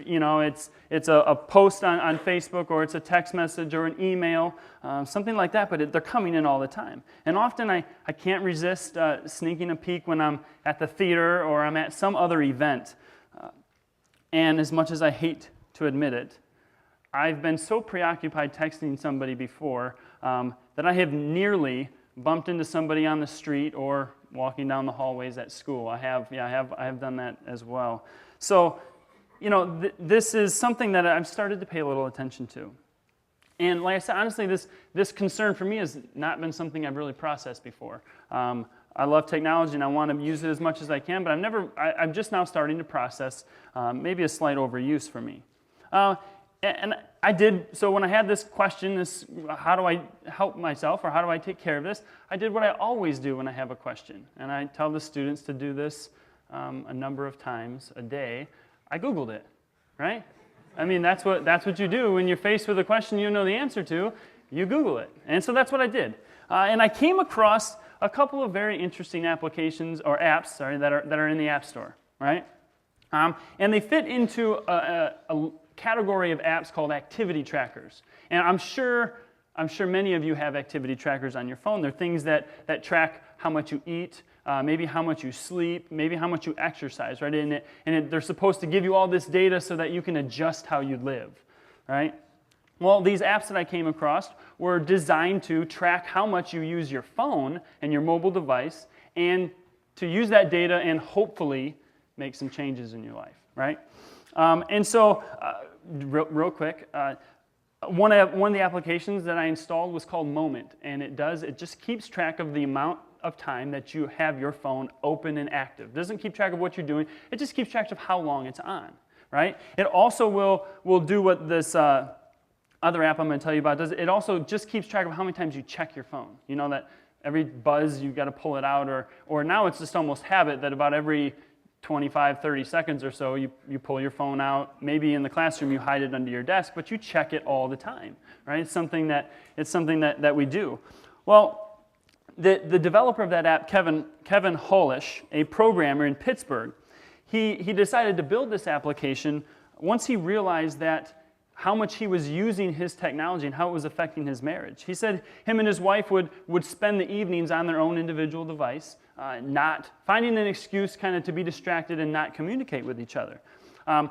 It's a post on Facebook, or it's a text message or an email, something like that, but they're coming in all the time. And often I can't resist sneaking a peek when I'm at the theater or I'm at some other event. And as much as I hate to admit it, I've been so preoccupied texting somebody before that I have nearly bumped into somebody on the street or walking down the hallways at school. I have done that as well. So, this is something that I've started to pay a little attention to. And like I said, honestly, this concern for me has not been something I've really processed before. I love technology and I want to use it as much as I can, but I'm just now starting to process maybe a slight overuse for me. And I did, so when I had this question, how do I help myself or how do I take care of this, I did what I always do when I have a question. And I tell the students to do this a number of times a day. I Googled it. right? I mean, that's what you do when you're faced with a question you know the answer to. You Google it. And so that's what I did. And I came across a couple of very interesting applications, or apps, sorry, that are in the App Store, right? And they fit into a category of apps called activity trackers. And I'm sure many of you have activity trackers on your phone. They're things that track how much you eat, maybe how much you sleep, maybe how much you exercise, right? And they're supposed to give you all this data so that you can adjust how you live, right? Well, these apps that I came across were designed to track how much you use your phone and your mobile device, and to use that data and hopefully make some changes in your life, right? And so, real quick, one of the applications that I installed was called Moment, and it just keeps track of the amount of time that you have your phone open and active. It doesn't keep track of what you're doing, it just keeps track of how long it's on, right? It also will do what this other app I'm going to tell you about does. It also just keeps track of how many times you check your phone. You know that every buzz you've got to pull it out, or now it's just almost habit that about every 25, 30 seconds or so you pull your phone out. Maybe in the classroom you hide it under your desk, but you check it all the time, right? It's something that we do. Well, the developer of that app, Kevin Holish, a programmer in Pittsburgh, he decided to build this application once he realized that how much he was using his technology and how it was affecting his marriage. He said him and his wife would spend the evenings on their own individual device, not finding an excuse kind of to be distracted and not communicate with each other. And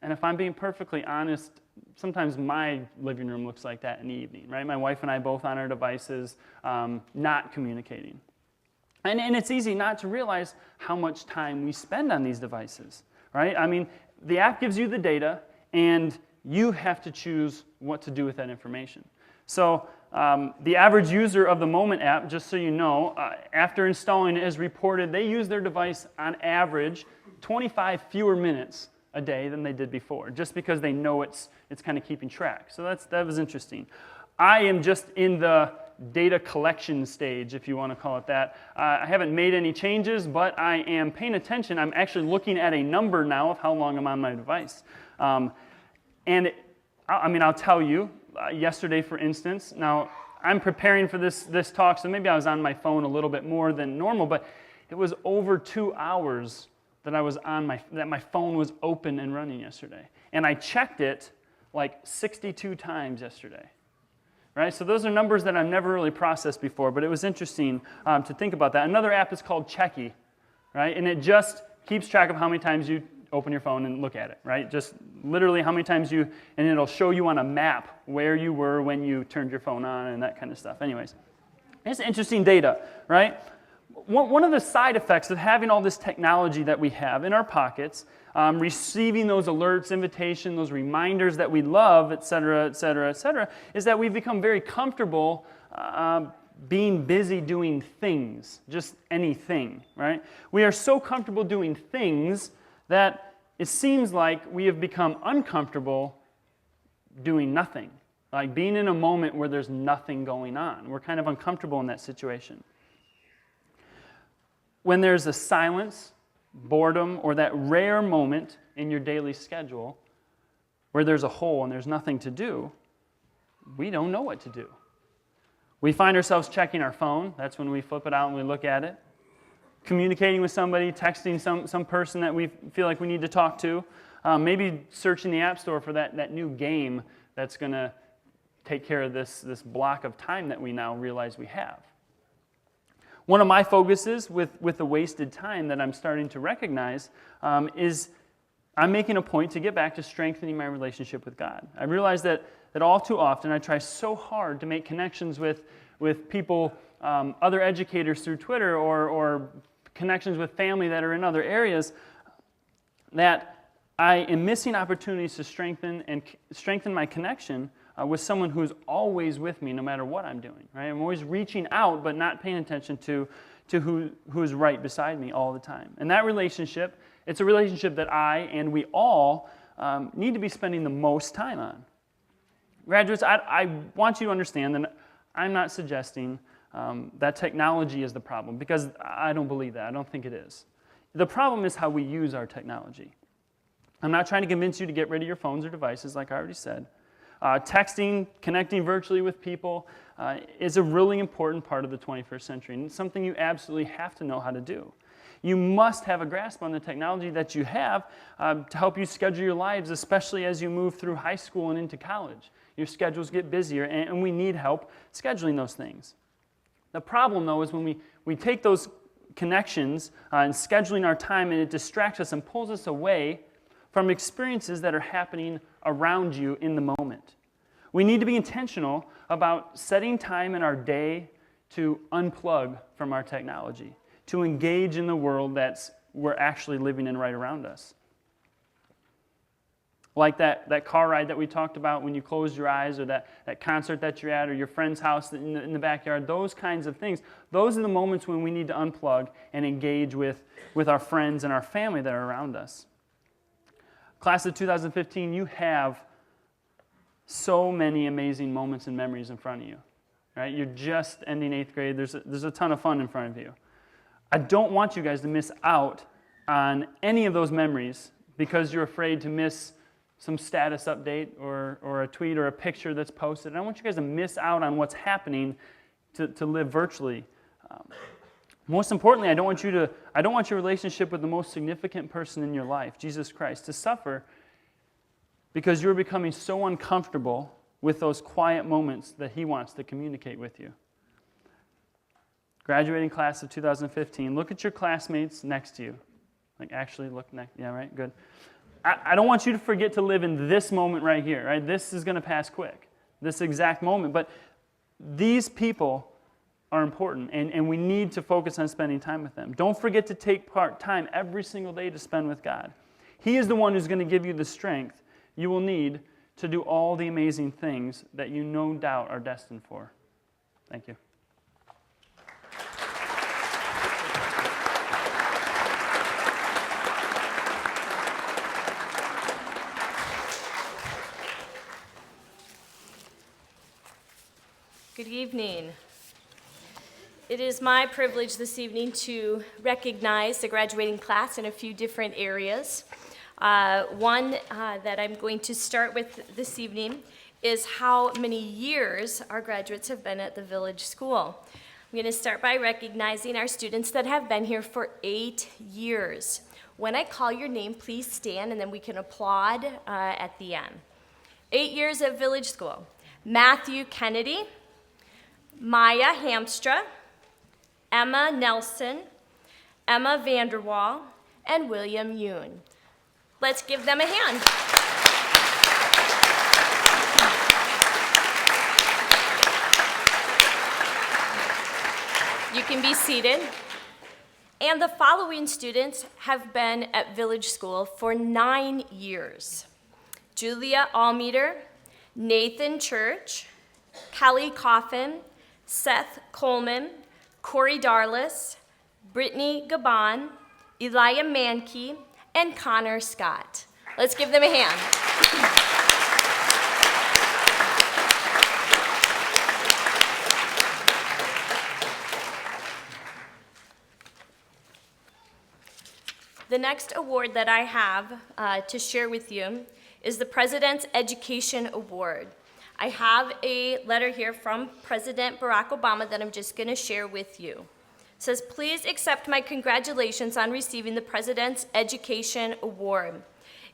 if I'm being perfectly honest, sometimes my living room looks like that in the evening, right? My wife and I both on our devices, not communicating. And it's easy not to realize how much time we spend on these devices, right? I mean, the app gives you the data, and you have to choose what to do with that information. So the average user of the Moment app, just so you know, after installing it, has reported they use their device on average 25 fewer minutes a day than they did before, just because they know it's kind of keeping track. So that was interesting. I am just in the data collection stage, if you want to call it that. I haven't made any changes, but I am paying attention. I'm actually looking at a number now of how long I'm on my device. I'll tell you, yesterday, for instance, now I'm preparing for this talk, so maybe I was on my phone a little bit more than normal, but it was over 2 hours that that my phone was open and running yesterday. And I checked it like 62 times yesterday. Right? So those are numbers that I've never really processed before, but it was interesting to think about that. Another app is called Checky, right? And it just keeps track of how many times you open your phone and look at it, right? Just literally how many times and it'll show you on a map where you were when you turned your phone on and that kind of stuff. Anyways, it's interesting data, right? One of the side effects of having all this technology that we have in our pockets, receiving those alerts, invitation, those reminders that we love, et cetera, et cetera, et cetera, is that we've become very comfortable being busy doing things, just anything, right? We are so comfortable doing things that it seems like we have become uncomfortable doing nothing, like being in a moment where there's nothing going on. We're kind of uncomfortable in that situation. When there's a silence, boredom, or that rare moment in your daily schedule where there's a hole and there's nothing to do, we don't know what to do. We find ourselves checking our phone. That's when we flip it out and we look at it. Communicating with somebody, texting some person that we feel like we need to talk to. Maybe searching the App Store for that new game that's going to take care of this block of time that we now realize we have. One of my focuses with the wasted time that I'm starting to recognize is I'm making a point to get back to strengthening my relationship with God. I realize that all too often I try so hard to make connections with people, other educators through Twitter or connections with family that are in other areas, that I am missing opportunities to strengthen my connection with someone who's always with me no matter what I'm doing. Right? I'm always reaching out but not paying attention to who is right beside me all the time. And that relationship, it's a relationship that I and we all need to be spending the most time on. Graduates, I want you to understand that I'm not suggesting that technology is the problem, because I don't believe that. I don't think it is. The problem is how we use our technology. I'm not trying to convince you to get rid of your phones or devices, like I already said. Texting, connecting virtually with people is a really important part of the 21st century, and it's something you absolutely have to know how to do. You must have a grasp on the technology that you have to help you schedule your lives, especially as you move through high school and into college. Your schedules get busier, and we need help scheduling those things. The problem, though, is when we take those connections and scheduling our time, and it distracts us and pulls us away from experiences that are happening around you in the moment. We need to be intentional about setting time in our day to unplug from our technology, to engage in the world we're actually living in right around us. Like that car ride that we talked about when you closed your eyes, or that concert that you're at, or your friend's house in the backyard, those kinds of things. Those are the moments when we need to unplug and engage with our friends and our family that are around us. Class of 2015, you have so many amazing moments and memories in front of you. Right? You're just ending 8th grade. There's a ton of fun in front of you. I don't want you guys to miss out on any of those memories because you're afraid to miss some status update or a tweet or a picture that's posted. I don't want you guys to miss out on what's happening to live virtually. Most importantly, I don't want your relationship with the most significant person in your life, Jesus Christ, to suffer because you're becoming so uncomfortable with those quiet moments that He wants to communicate with you. Graduating class of 2015, look at your classmates next to you. Actually look next. Yeah, right? Good. I don't want you to forget to live in this moment right here, right? This is going to pass quick, this exact moment. But these people are important, and we need to focus on spending time with them. Don't forget to take time every single day to spend with God. He is the one who's going to give you the strength you will need to do all the amazing things that you no doubt are destined for. Thank you. Good evening. It is my privilege this evening to recognize the graduating class in a few different areas. One that I'm going to start with this evening is how many years our graduates have been at the Village School. I'm going to start by recognizing our students that have been here for 8 years. When I call your name, please stand, and then we can applaud at the end. 8 years at Village School. Matthew Kennedy, Maya Hamstra, Emma Nelson, Emma Vanderwall, and William Yoon. Let's give them a hand. You can be seated. And the following students have been at Village School for 9 years. Julia Almeter, Nathan Church, Kelly Coffin, Seth Coleman, Corey Darlis, Brittany Gabon, Elijah Mankey, and Connor Scott. Let's give them a hand. The next award that I have to share with you is the President's Education Award. I have a letter here from President Barack Obama that I'm just going to share with you. It says, "Please accept my congratulations on receiving the President's Education Award.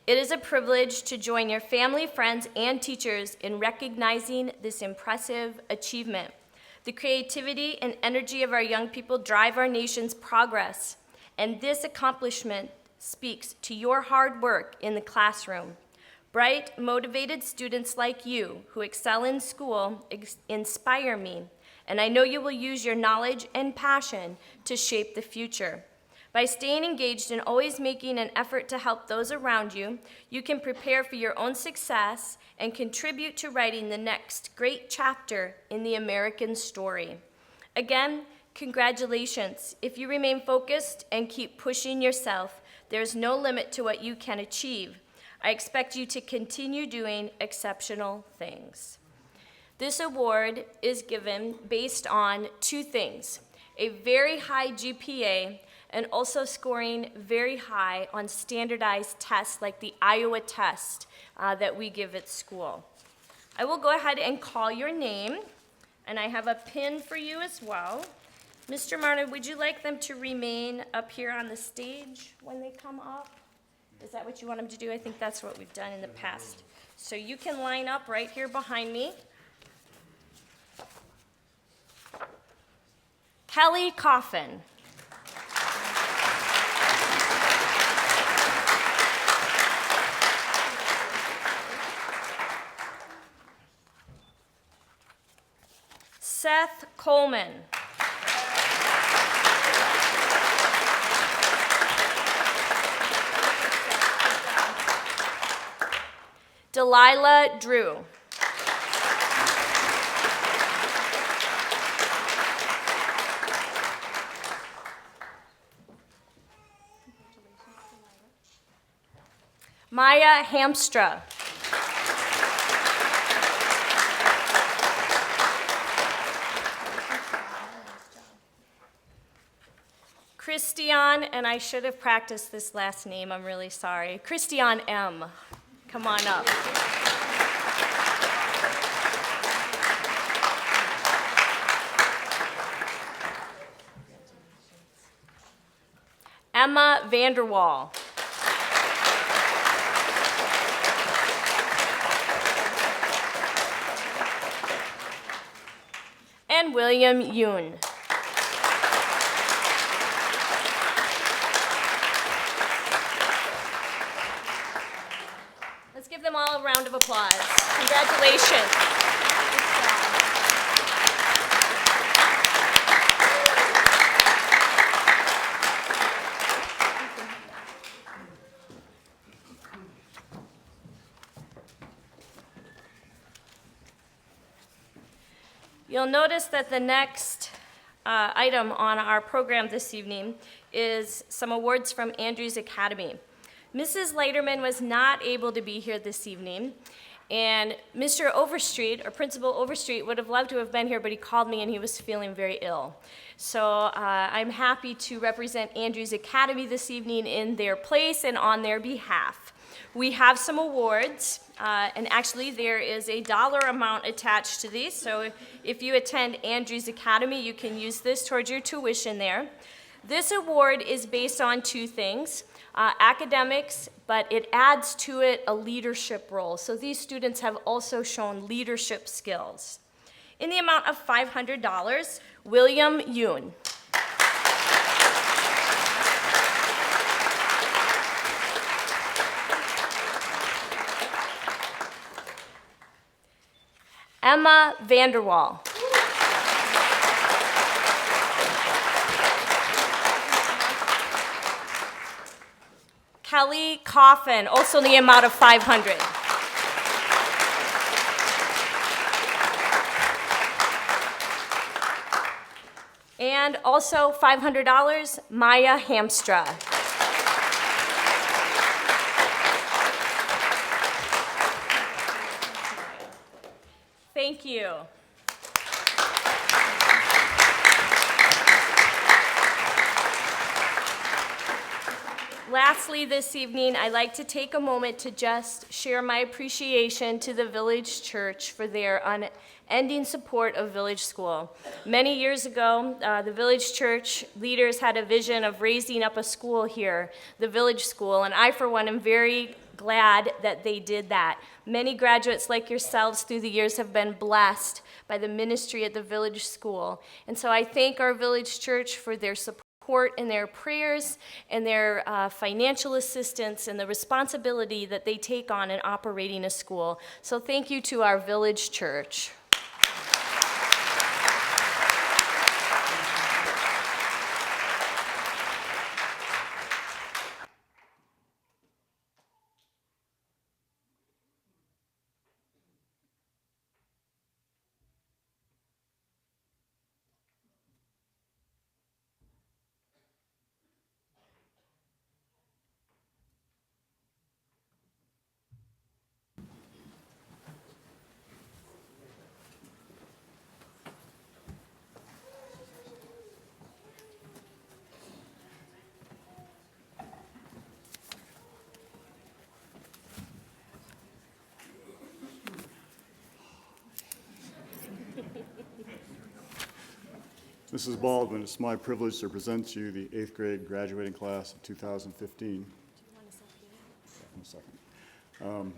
It is a privilege to join your family, friends, and teachers in recognizing this impressive achievement. The creativity and energy of our young people drive our nation's progress, and this accomplishment speaks to your hard work in the classroom. Bright, motivated students like you who excel in school inspire me, and I know you will use your knowledge and passion to shape the future. By staying engaged and always making an effort to help those around you, you can prepare for your own success and contribute to writing the next great chapter in the American story. Again, congratulations. If you remain focused and keep pushing yourself, there's no limit to what you can achieve. I expect you to continue doing exceptional things." This award is given based on 2 things: a very high GPA and also scoring very high on standardized tests like the Iowa test that we give at school. I will go ahead and call your name, and I have a pin for you as well. Mr. Marner, would you like them to remain up here on the stage when they come up? Is that what you want them to do? I think that's what we've done in the past. So you can line up right here behind me. Kelly Coffin. Seth Coleman. Delilah Drew. Maya Hamstra. Christian, and I should have practiced this last name, I'm really sorry. Christian M. Come on up. Emma Vanderwall. And William Yoon. Let's give them all a round of applause. Congratulations. You'll notice that the next item on our program this evening is some awards from Andrews Academy. Mrs. Leiterman was not able to be here this evening, and Mr. Overstreet, or Principal Overstreet, would have loved to have been here, but he called me and he was feeling very ill. So I'm happy to represent Andrews Academy this evening in their place and on their behalf. We have some awards, and actually there is a dollar amount attached to these, so if you attend Andrews Academy, you can use this towards your tuition there. This award is based on two things. Academics, but it adds to it a leadership role. So these students have also shown leadership skills. In the amount of $500, William Yoon. Emma Vanderwall. Kelly Coffin, also in the amount of $500. And also $500, Maya Hamstra. Thank you. Lastly, this evening, I'd like to take a moment to just share my appreciation to the Village Church for their unending support of Village School. Many years ago, the Village Church leaders had a vision of raising up a school here, the Village School, and I, for one, am very glad that they did that. Many graduates like yourselves through the years have been blessed by the ministry at the Village School. And so I thank our Village Church for their support and their prayers and their financial assistance and the responsibility that they take on in operating a school. So thank you to our Village Church. Mrs. Baldwin, it's my privilege to present to you the 8th grade graduating class of 2015. One second.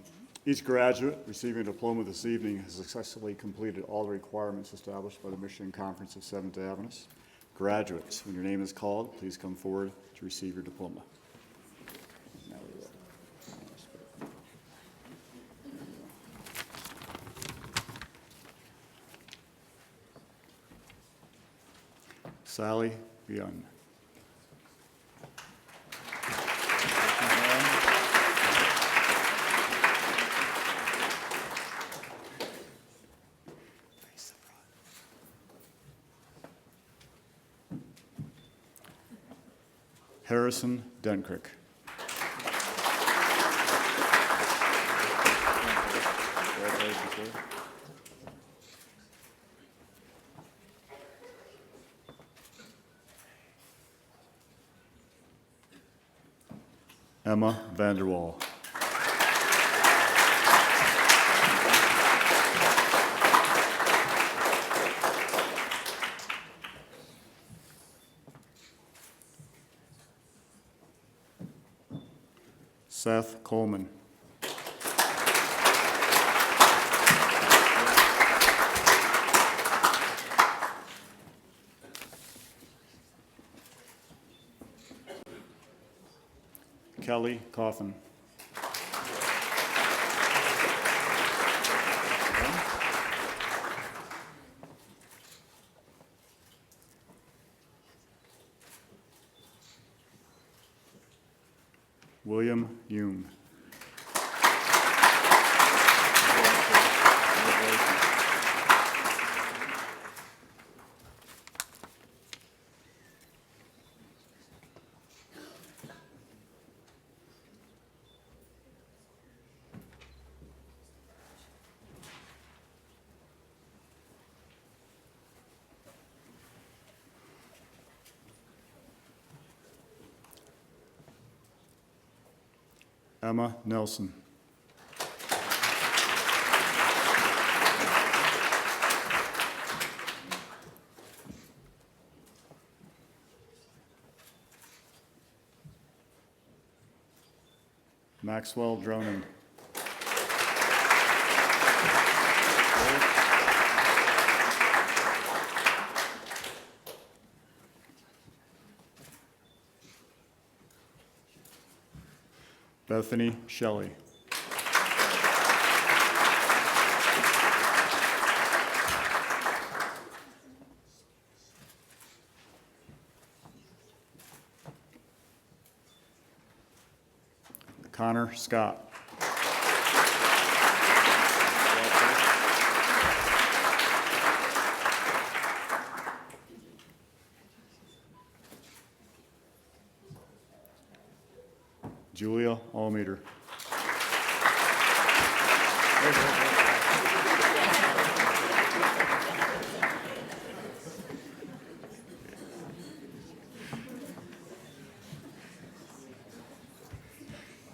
Each graduate receiving a diploma this evening has successfully completed all the requirements established by the Michigan Conference of Seventh-day Adventists. Graduates, when your name is called, please come forward to receive your diploma. Now we will. Sally Beyond. Harrison Dencrick. Congratulations, sir. Emma Vanderwall. Seth Coleman. Kelly Coffin. William Hume. Emma Nelson. Maxwell Dronan. Bethany Shelley. Connor Scott. Julia Almeter.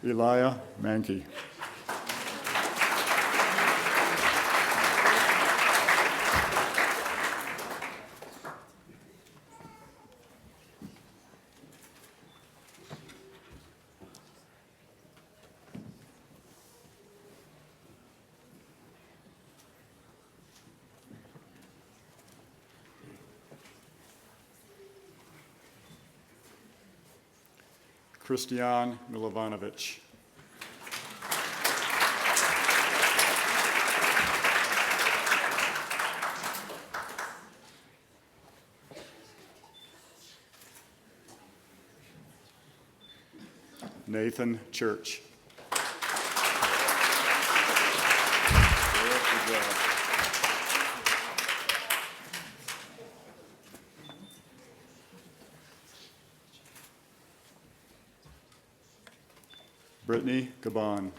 Elia Mankey. Christian Milovanovic. Nathan Church. Brittany Gabon.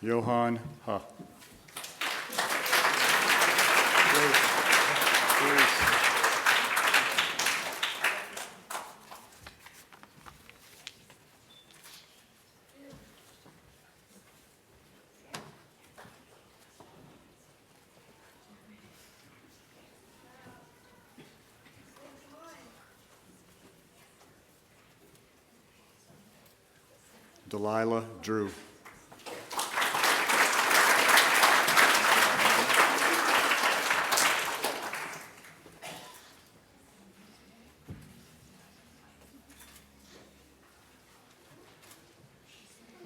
Johan Ha. Delilah Drew.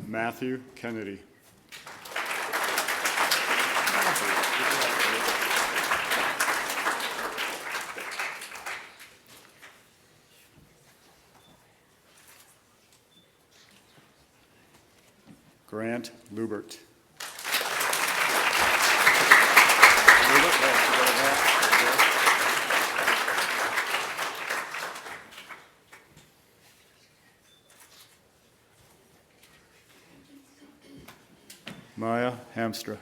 Matthew Kennedy. Grant Lubert. Maya Hamstra.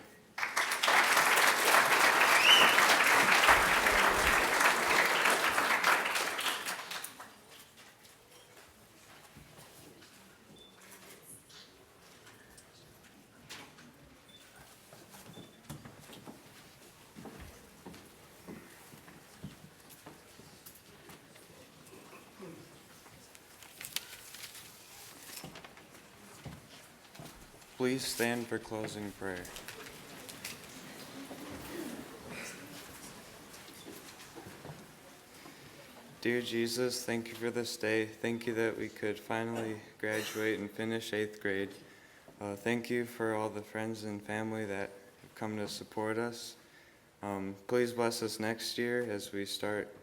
Please stand for closing prayer. Dear Jesus, thank you for this day. Thank you that we could finally graduate and finish 8th grade. Thank you for all the friends and family that have come to support us. Please bless us next year as we start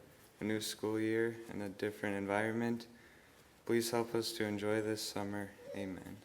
a new school year in a different environment. Please help us to enjoy this summer. Amen.